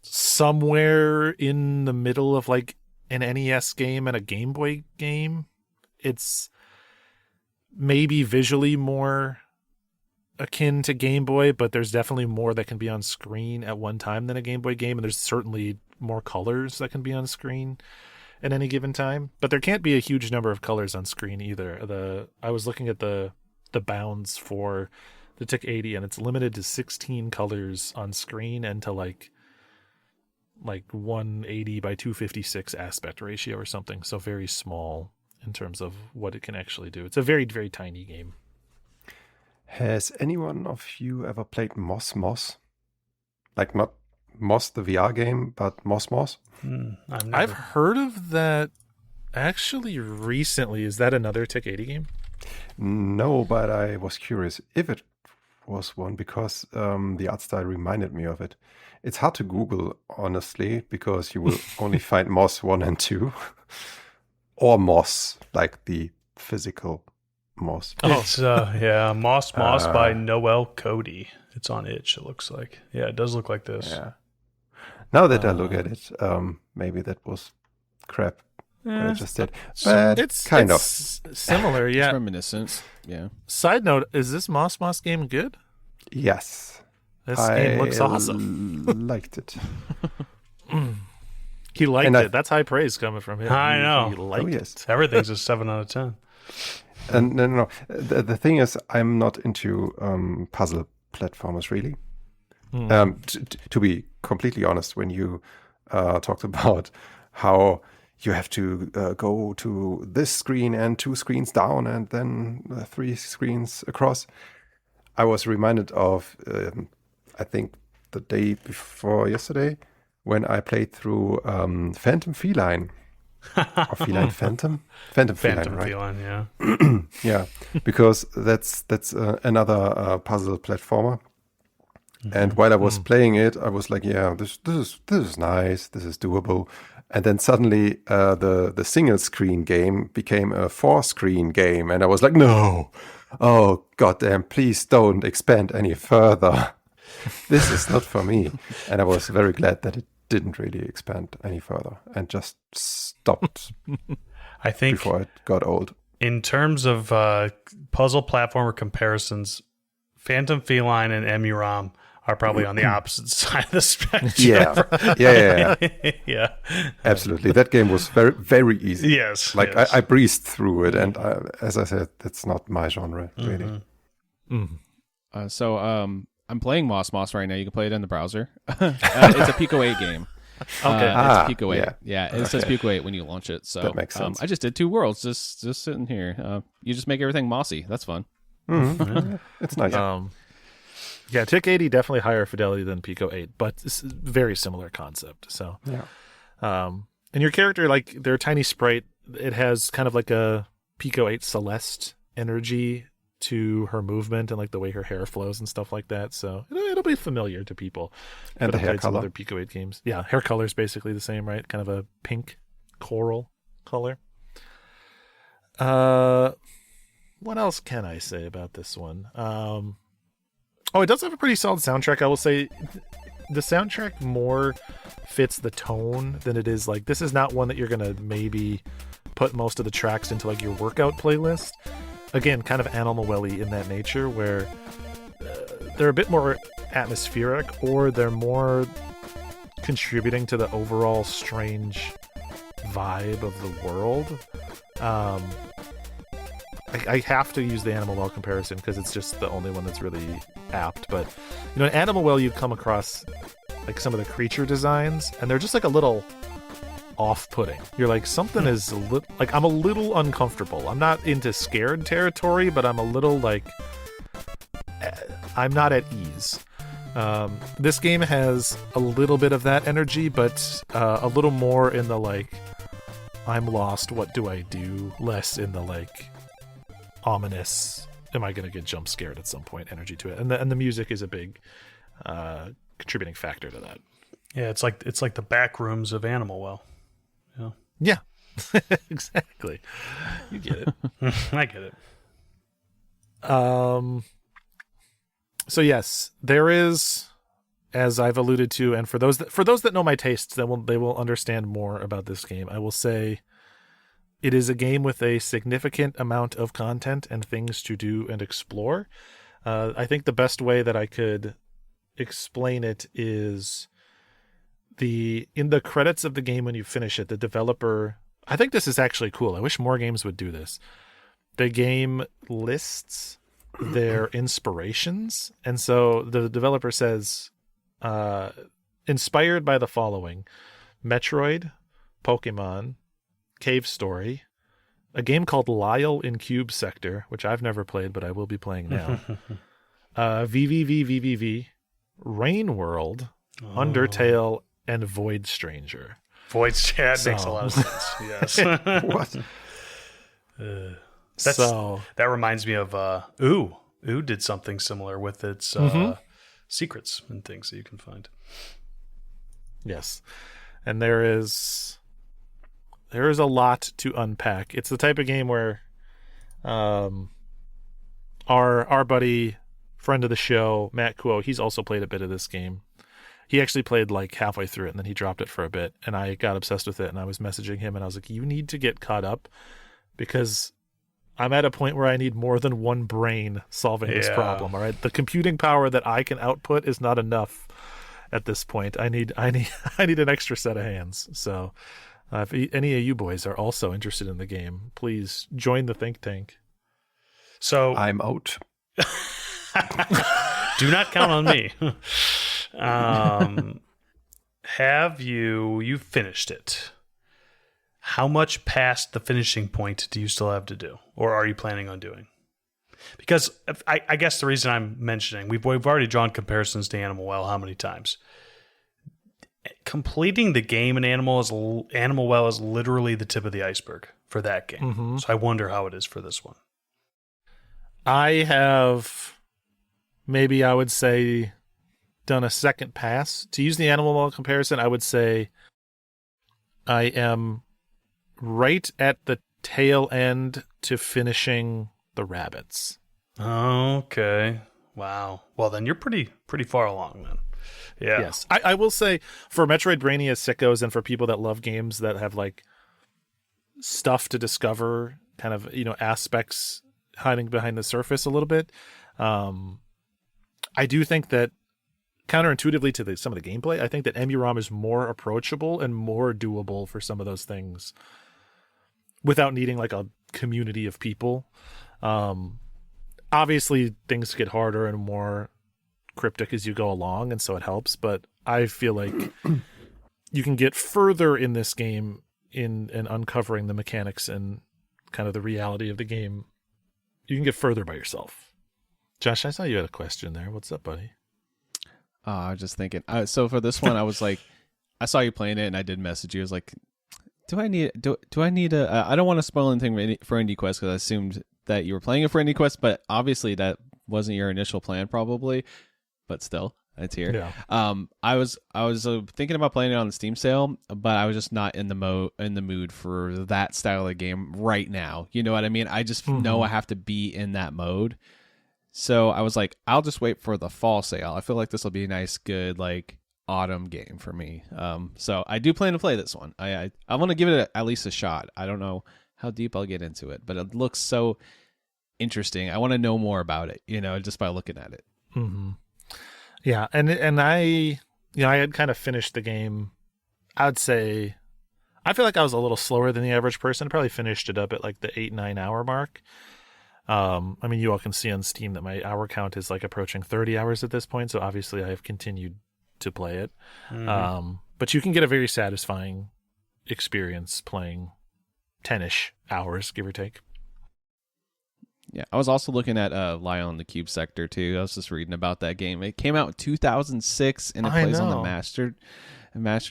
somewhere in the middle of like an NES game and a Game Boy game. It's maybe visually more akin to Game Boy, but there's definitely more that can be on screen at one time than a Game Boy game, and there's certainly more colors that can be on screen at any given time. But there can't be a huge number of colors on screen either. I was looking at the bounds for the TIC-80, and it's limited to 16 colors on screen and to like 180 by 256 aspect ratio or something. So very small in terms of what it can actually do. It's a very, very tiny game. Has anyone of you ever played Moss? Like not Moss the VR game, but Moss? I've heard of that actually recently. Is that another TIC-80 game? No, but I was curious if it was one, because the art style reminded me of it. It's hard to Google, honestly, because you will only find Moss 1 and 2. Or Moss, like the physical Moss. It's Moss by Noel Cody. It's on itch, it looks like. Yeah, it does look like this. Yeah. Now that I look at it, maybe that was crap. What I just did. But it's kind of similar, yeah. It's reminiscent, yeah. Side note, is this Moss game good? Yes. This game looks awesome. Liked it. He liked it. That's high praise coming from him. I know. He liked yes. Everything's a 7 out of 10. And no. The thing is, I'm not into puzzle platformers really. To be completely honest, when you talked about how you have to go to this screen and 2 screens down and then 3 screens across, I was reminded of I think the day before yesterday when I played through Phantom Feline. Or Feline Phantom? Phantom Feline, right? Feline, yeah. Yeah, because that's another puzzle platformer. And while I was playing it, I was like, yeah, this is nice, this is doable. And then suddenly the single screen game became a 4-screen game, and I was like, no, oh goddamn, please don't expand any further. This is not for me. And I was very glad that it didn't really expand any further and just stopped. I think before it got old. In terms of puzzle platformer comparisons, Phantom Feline and EMUUROM are probably on the opposite side of the spectrum. Yeah. Absolutely. That game was very, very easy. Yes. Like yes. I breezed through it, and as I said, that's not my genre really. So I'm playing Moss right now. You can play it in the browser. It's a Pico 8 game. Okay. It's Pico 8. Yeah, it says Pico 8 when you launch it. So that makes sense. I just did 2 worlds just sitting here. You just make everything mossy. That's fun. It's nice. Yeah, TIC 80 definitely higher fidelity than Pico 8, but it's a very similar concept. So, and your character, like their tiny sprite, it has kind of like a Pico 8 Celeste energy to her movement and like the way her hair flows and stuff like that. So it'll be familiar to people. And the hair some color. other Pico 8 games. Yeah, hair color is basically the same, right? Kind of a pink coral color. What else can I say about this one? It does have a pretty solid soundtrack. I will say the soundtrack more fits the tone than it is like, this is not one that you're going to maybe put most of the tracks into like your workout playlist. Again, kind of Animal Welly in that nature where they're a bit more atmospheric, or they're more contributing to the overall strange vibe of the world. I have to use the Animal Well comparison because it's just the only one that's really apt. But, in Animal Well, you come across like some of the creature designs, and they're just like a little off-putting. You're like, something is like, I'm a little uncomfortable. I'm not into scared territory, but I'm a little like, I'm not at ease. This game has a little bit of that energy, but a little more in the like, I'm lost, what do I do? Less in the like, ominous, am I going to get jump scared at some point energy to it. And the music is a big contributing factor to that. Yeah, it's like the back rooms of Animal Well. Yeah. Exactly. You get it. I get it. So yes, there is, as I've alluded to, and for those that know my tastes, they will understand more about this game. I will say it is a game with a significant amount of content and things to do and explore. I think the best way that I could explain it is in the credits of the game when you finish it, the developer, I think this is actually cool. I wish more games would do this. The game lists their inspirations. And so the developer says, inspired by the following: Metroid, Pokemon, Cave Story, a game called Lyle in Cube Sector, which I've never played, but I will be playing now. VVVVVV, Rain World, Undertale, and Void Stranger. That makes a lot of sense. Yes. What? That reminds me of Ooh did something similar with its secrets and things that you can find. Yes. And there is a lot to unpack. It's the type of game where our buddy, friend of the show, Matt Kuo, he's also played a bit of this game. He actually played like halfway through it, and then he dropped it for a bit, and I got obsessed with it, and I was messaging him, and I was like, you need to get caught up, because I'm at a point where I need more than one brain solving this problem, all right? The computing power that I can output is not enough. at this point. I need an extra set of hands. So if any of you boys are also interested in the game, please join the think tank. So I'm out. do not count on me. Have you finished it? How much past the finishing point do you still have to do, or are you planning on doing? Because I guess the reason I'm mentioning, we've already drawn comparisons to Animal Well how many times. Completing the game in Animal Well is literally the tip of the iceberg for that game. Mm-hmm. So I wonder how it is for this one. I have, maybe I would say, done a second pass. To use the Animal Well comparison, I would say I am right at the tail end to finishing the rabbits. Okay. Wow. Well, then you're pretty far along then. Yeah. Yes. I will say, for Metroidvania sickos and for people that love games that have like stuff to discover, kind of, aspects hiding behind the surface a little bit, I do think that counterintuitively to some of the gameplay, I think that EMUUROM is more approachable and more doable for some of those things without needing like a community of people. Obviously things get harder and more cryptic as you go along, and so it helps, but I feel like you can get further in this game in uncovering the mechanics and kind of the reality of the game. You can get further by yourself. Josh, I saw you had a question there. What's up, buddy? I was just thinking. So for this one, I was like, I saw you playing it, and I did message you. I was like, do I need a? I don't want to spoil anything for IndieQuest because I assumed that you were playing it for IndieQuest, but obviously that wasn't your initial plan, probably. But still, it's here. Yeah. I was thinking about playing it on the Steam sale, but I was just not in the mood for that style of game right now. You know what I mean? I just know I have to be in that mode. So I was like, I'll just wait for the fall sale. I feel like this will be a nice, good, like, autumn game for me. So I do plan to play this one. I want to give it at least a shot. I don't know how deep I'll get into it, but it looks so interesting. I want to know more about it, just by looking at it. Mm-hmm. Yeah, and I had kind of finished the game. I'd say, I feel like I was a little slower than the average person. Probably finished it up at like the 8-9 hour mark. I mean, you all can see on Steam that my hour count is like approaching 30 hours at this point. So obviously I have continued to play it. Mm-hmm. But you can get a very satisfying experience playing 10-ish hours, give or take. Yeah, I was also looking at Lyle in the Cube Sector too. I was just reading about that game. It came out in 2006 and it plays on the Master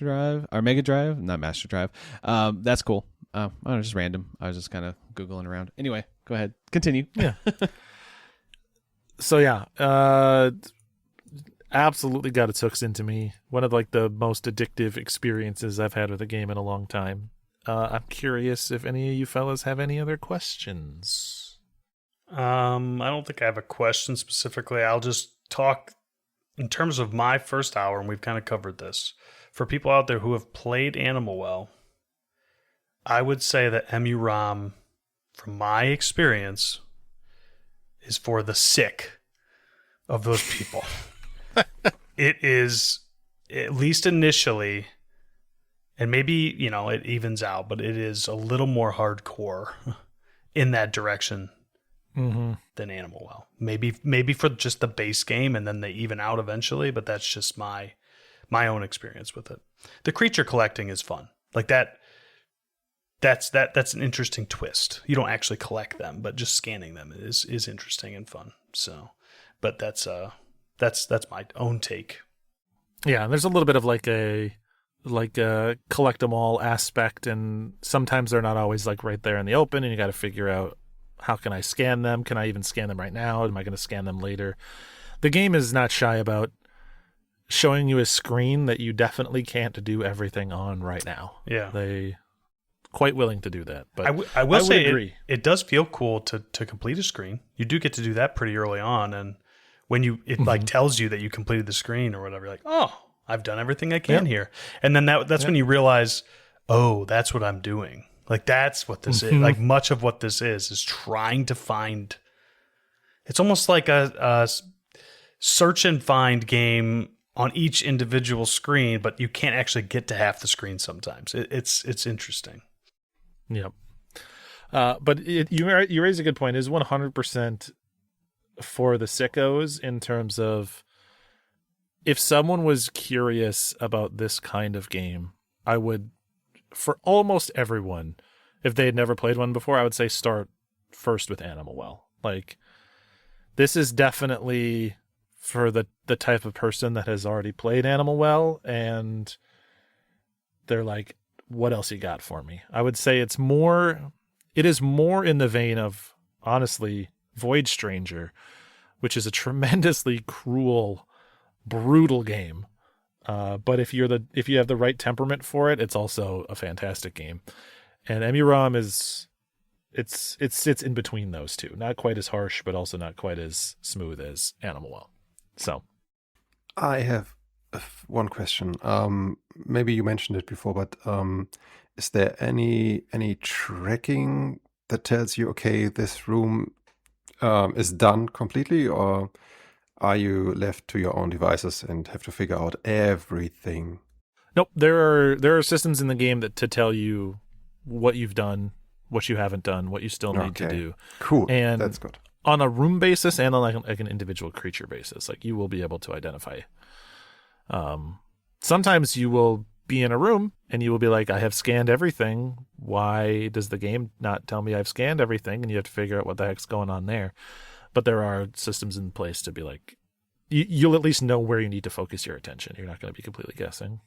Drive or Mega Drive, not Master Drive. That's cool. I was just random. I was just kind of Googling around. Anyway, go ahead. Continue. Yeah. So yeah, absolutely got its hooks into me. One of like the most addictive experiences I've had with a game in a long time. I'm curious if any of you fellas have any other questions. I don't think I have a question specifically. I'll just talk in terms of my first hour, and we've kind of covered this. For people out there who have played Animal Well, I would say that EMUUROM, from my experience, is for the sick of those people. It is, at least initially, and maybe, it evens out, but it is a little more hardcore in that direction than Animal Well. Maybe for just the base game, and then they even out eventually, but that's just my own experience with it. The creature collecting is fun. Like that's an interesting twist. You don't actually collect them, but just scanning them is interesting and fun. So, but that's my own take. Yeah, there's a little bit of like a collect them all aspect, and sometimes they're not always like right there in the open, and you got to figure out, how can I scan them? Can I even scan them right now? Am I going to scan them later? The game is not shy about showing you a screen that you definitely can't do everything on right now. Yeah. They quite willing to do that. But I will say it does feel cool to complete a screen. You do get to do that pretty early on, and when it like tells you that you completed the screen or whatever, you're like, oh, I've done everything I can here. And then that's when you realize, oh, that's what I'm doing. Like, that's what this is. Like, much of what this is trying to find. It's almost like a search and find game on each individual screen, but you can't actually get to half the screen sometimes. It's interesting. Yep. But you raise a good point. It is 100% for the sickos in terms of if someone was curious about this kind of game, I would, for almost everyone, if they had never played one before, I would say start first with Animal Well. Like, this is definitely for the type of person that has already played Animal Well and they're like, what else you got for me? I would say it is more in the vein of, honestly, Void Stranger, which is a tremendously cruel, brutal game. But if you have the right temperament for it, it's also a fantastic game. And EMUUROM it sits in between those two. Not quite as harsh, but also not quite as smooth as Animal Well. So I have one question. Maybe you mentioned it before, but is there any tracking that tells you, okay, this room is done completely, or are you left to your own devices and have to figure out everything? Nope. There are systems in the game that to tell you what you've done, what you haven't done, what you still need to do. Cool. And that's good. On a room basis and on like an individual creature basis, like you will be able to identify. Sometimes you will be in a room and you will be like, I have scanned everything. Why does the game not tell me I've scanned everything? And you have to figure out what the heck's going on there. But there are systems in place to be like, you'll at least know where you need to focus your attention. You're not going to be completely guessing.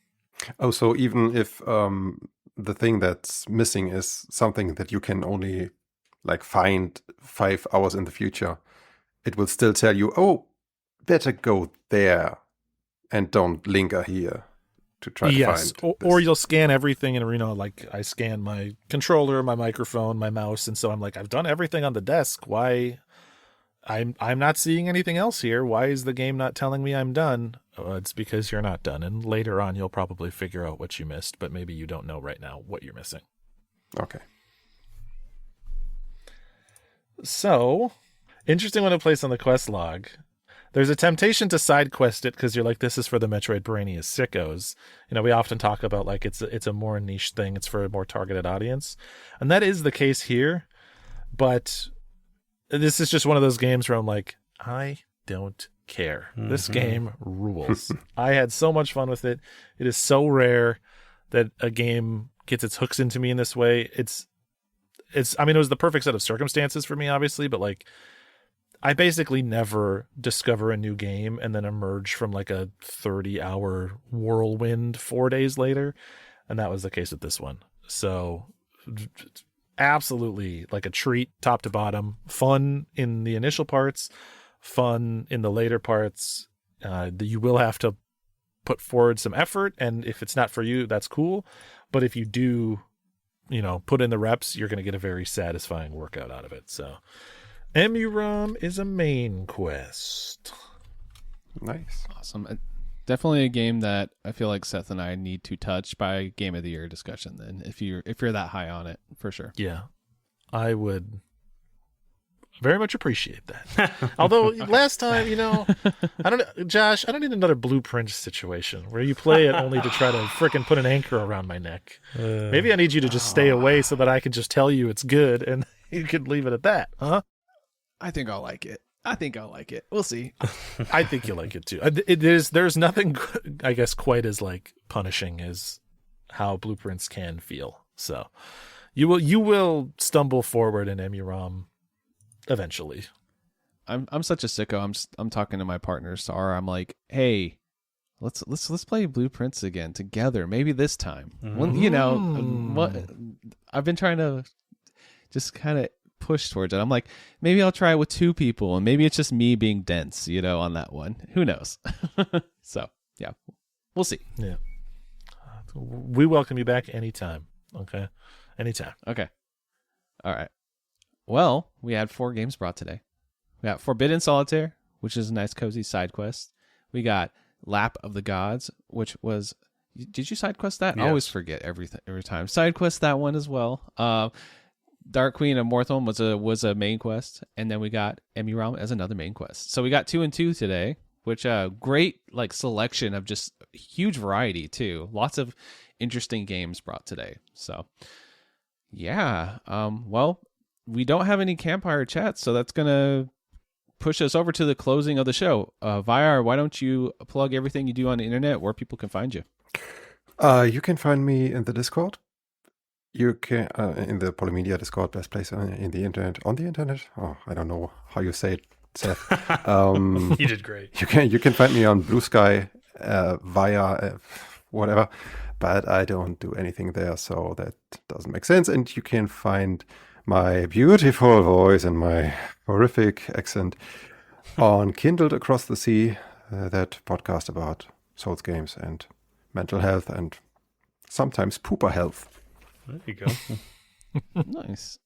Oh, so even if the thing that's missing is something that you can only like find 5 hours in the future, it will still tell you, oh, better go there and don't linger here to try to find. Or you'll scan everything in Arena. Like I scan my controller, my microphone, my mouse, and so I'm like, I've done everything on the desk. Why? I'm not seeing anything else here. Why is the game not telling me I'm done? Oh, it's because you're not done. And later on, you'll probably figure out what you missed, but maybe you don't know right now what you're missing. Okay. So, interesting one to place on the quest log. There's a temptation to side quest it because you're like, this is for the Metroid Brainius sickos. You know, we often talk about like it's a more niche thing. It's for a more targeted audience. And that is the case here. But this is just one of those games where I'm like, I don't care. Mm-hmm. This game rules. I had so much fun with it. It is so rare that a game gets its hooks into me in this way. I mean, it was the perfect set of circumstances for me, obviously, but like, I basically never discover a new game and then emerge from like a 30-hour whirlwind 4 days later. And that was the case with this one. So absolutely like a treat top to bottom, fun in the initial parts, fun in the later parts. You will have to put forward some effort. And if it's not for you, that's cool. But if you do, put in the reps, you're going to get a very satisfying workout out of it. So EMUUROM is a main quest. Nice. Awesome. Definitely a game that I feel like Seth and I need to touch by Game of the Year discussion then, if you're that high on it, for sure. Yeah. I would very much appreciate that. Although last time, Josh, I don't need another Blueprint situation where you play it only to try to frickin' put an anchor around my neck. Maybe I need you to just stay away so that I can just tell you it's good and you could leave it at that, huh? I think I'll like it. We'll see. I think you'll like it too. There's nothing, I guess, quite as like punishing as how Blueprints can feel. So you will stumble forward in EMUUROM eventually. I'm such a sicko. I'm talking to my partner Sarah. I'm like, hey, let's play Blueprints again together. Maybe this time. I've been trying to just kind of push towards it. I'm like, maybe I'll try it with 2 people, and maybe it's just me being dense, on that one. Who knows? So yeah, we'll see. Yeah, we welcome you back anytime. Okay, anytime. Okay, all right. Well, we had 4 games brought today. We got Forbidden Solitaire, which is a nice cozy side quest. We got Lap of the Gods, which was. Did you side quest that? Yes. I always forget every time. Side quest that one as well. Dark Queen of Mortholme was a main quest, and then we got EMUUROM as another main quest. So we got 2 and 2 today. which great like selection of just huge variety too. Lots of interesting games brought today. So yeah, well, we don't have any campfire chats, so that's gonna push us over to the closing of the show. Vayar, why don't you plug everything you do on the internet, where people can find you? You can find me in the Discord. You can in the Polymedia Discord, best place in the internet. On the internet? Oh, I don't know how you say it, Seth. You did great. You can find me on Blue Sky via whatever, but I don't do anything there, so that doesn't make sense. And you can find my beautiful voice and my horrific accent on Kindled Across the Sea, that podcast about Souls games and mental health and sometimes pooper health. There you go. Nice.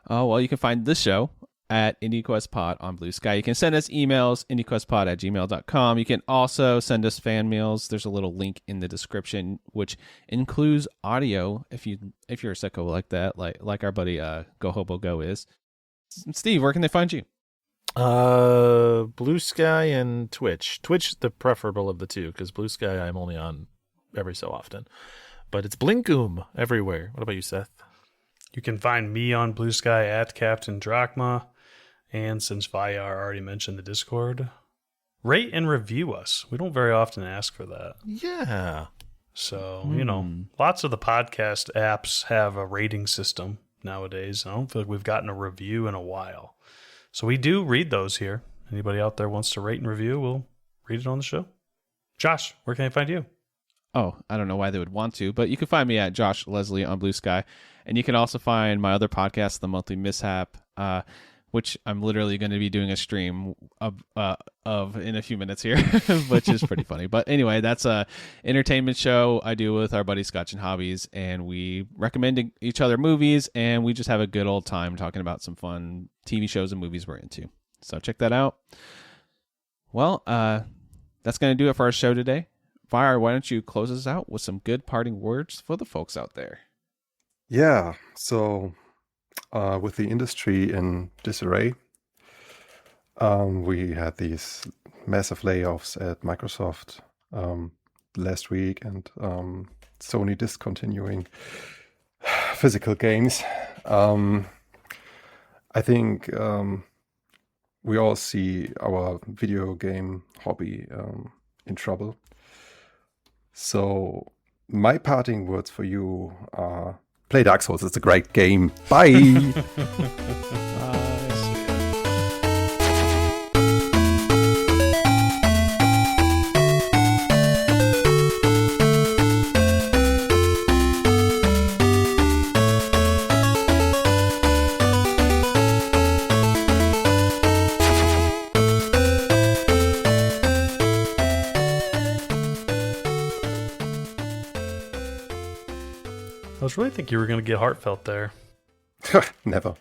Oh, well, you can find this show at IndieQuest Pod on Blue Sky. You can send us emails, IndieQuestPod@gmail.com. You can also send us fan mails. There's a little link in the description, which includes audio if you're a sicko like that, like our buddy Go Hobo Go is. Steve, where can they find you? Blue Sky and Twitch. Twitch, the preferable of the two, because Blue Sky I'm only on every so often. But it's Blinkoom everywhere. What about you, Seth? You can find me on Blue Sky at Captain Drachma. And since Vayar already mentioned the Discord, rate and review us. We don't very often ask for that. Yeah. So, lots of the podcast apps have a rating system nowadays. I don't feel like we've gotten a review in a while. So we do read those here. Anybody out there wants to rate and review, we'll read it on the show. Josh, where can I find you? Oh, I don't know why they would want to, but you can find me at Josh Leslie on Blue Sky. And you can also find my other podcast, The Monthly Mishap, which I'm literally going to be doing a stream of in a few minutes here, which is pretty funny. But anyway, that's a entertainment show I do with our buddy Scotch and Hobbies, and we recommend each other movies, and we just have a good old time talking about some fun TV shows and movies we're into. So check that out. Well, that's going to do it for our show today. Vayar, why don't you close us out with some good parting words for the folks out there? Yeah, so with the industry in disarray, we had these massive layoffs at Microsoft last week, and Sony discontinuing physical games. I think we all see our video game hobby in trouble. So my parting words for you are: play Dark Souls. It's a great game. Bye. I was really thinking you were going to get heartfelt there. Never.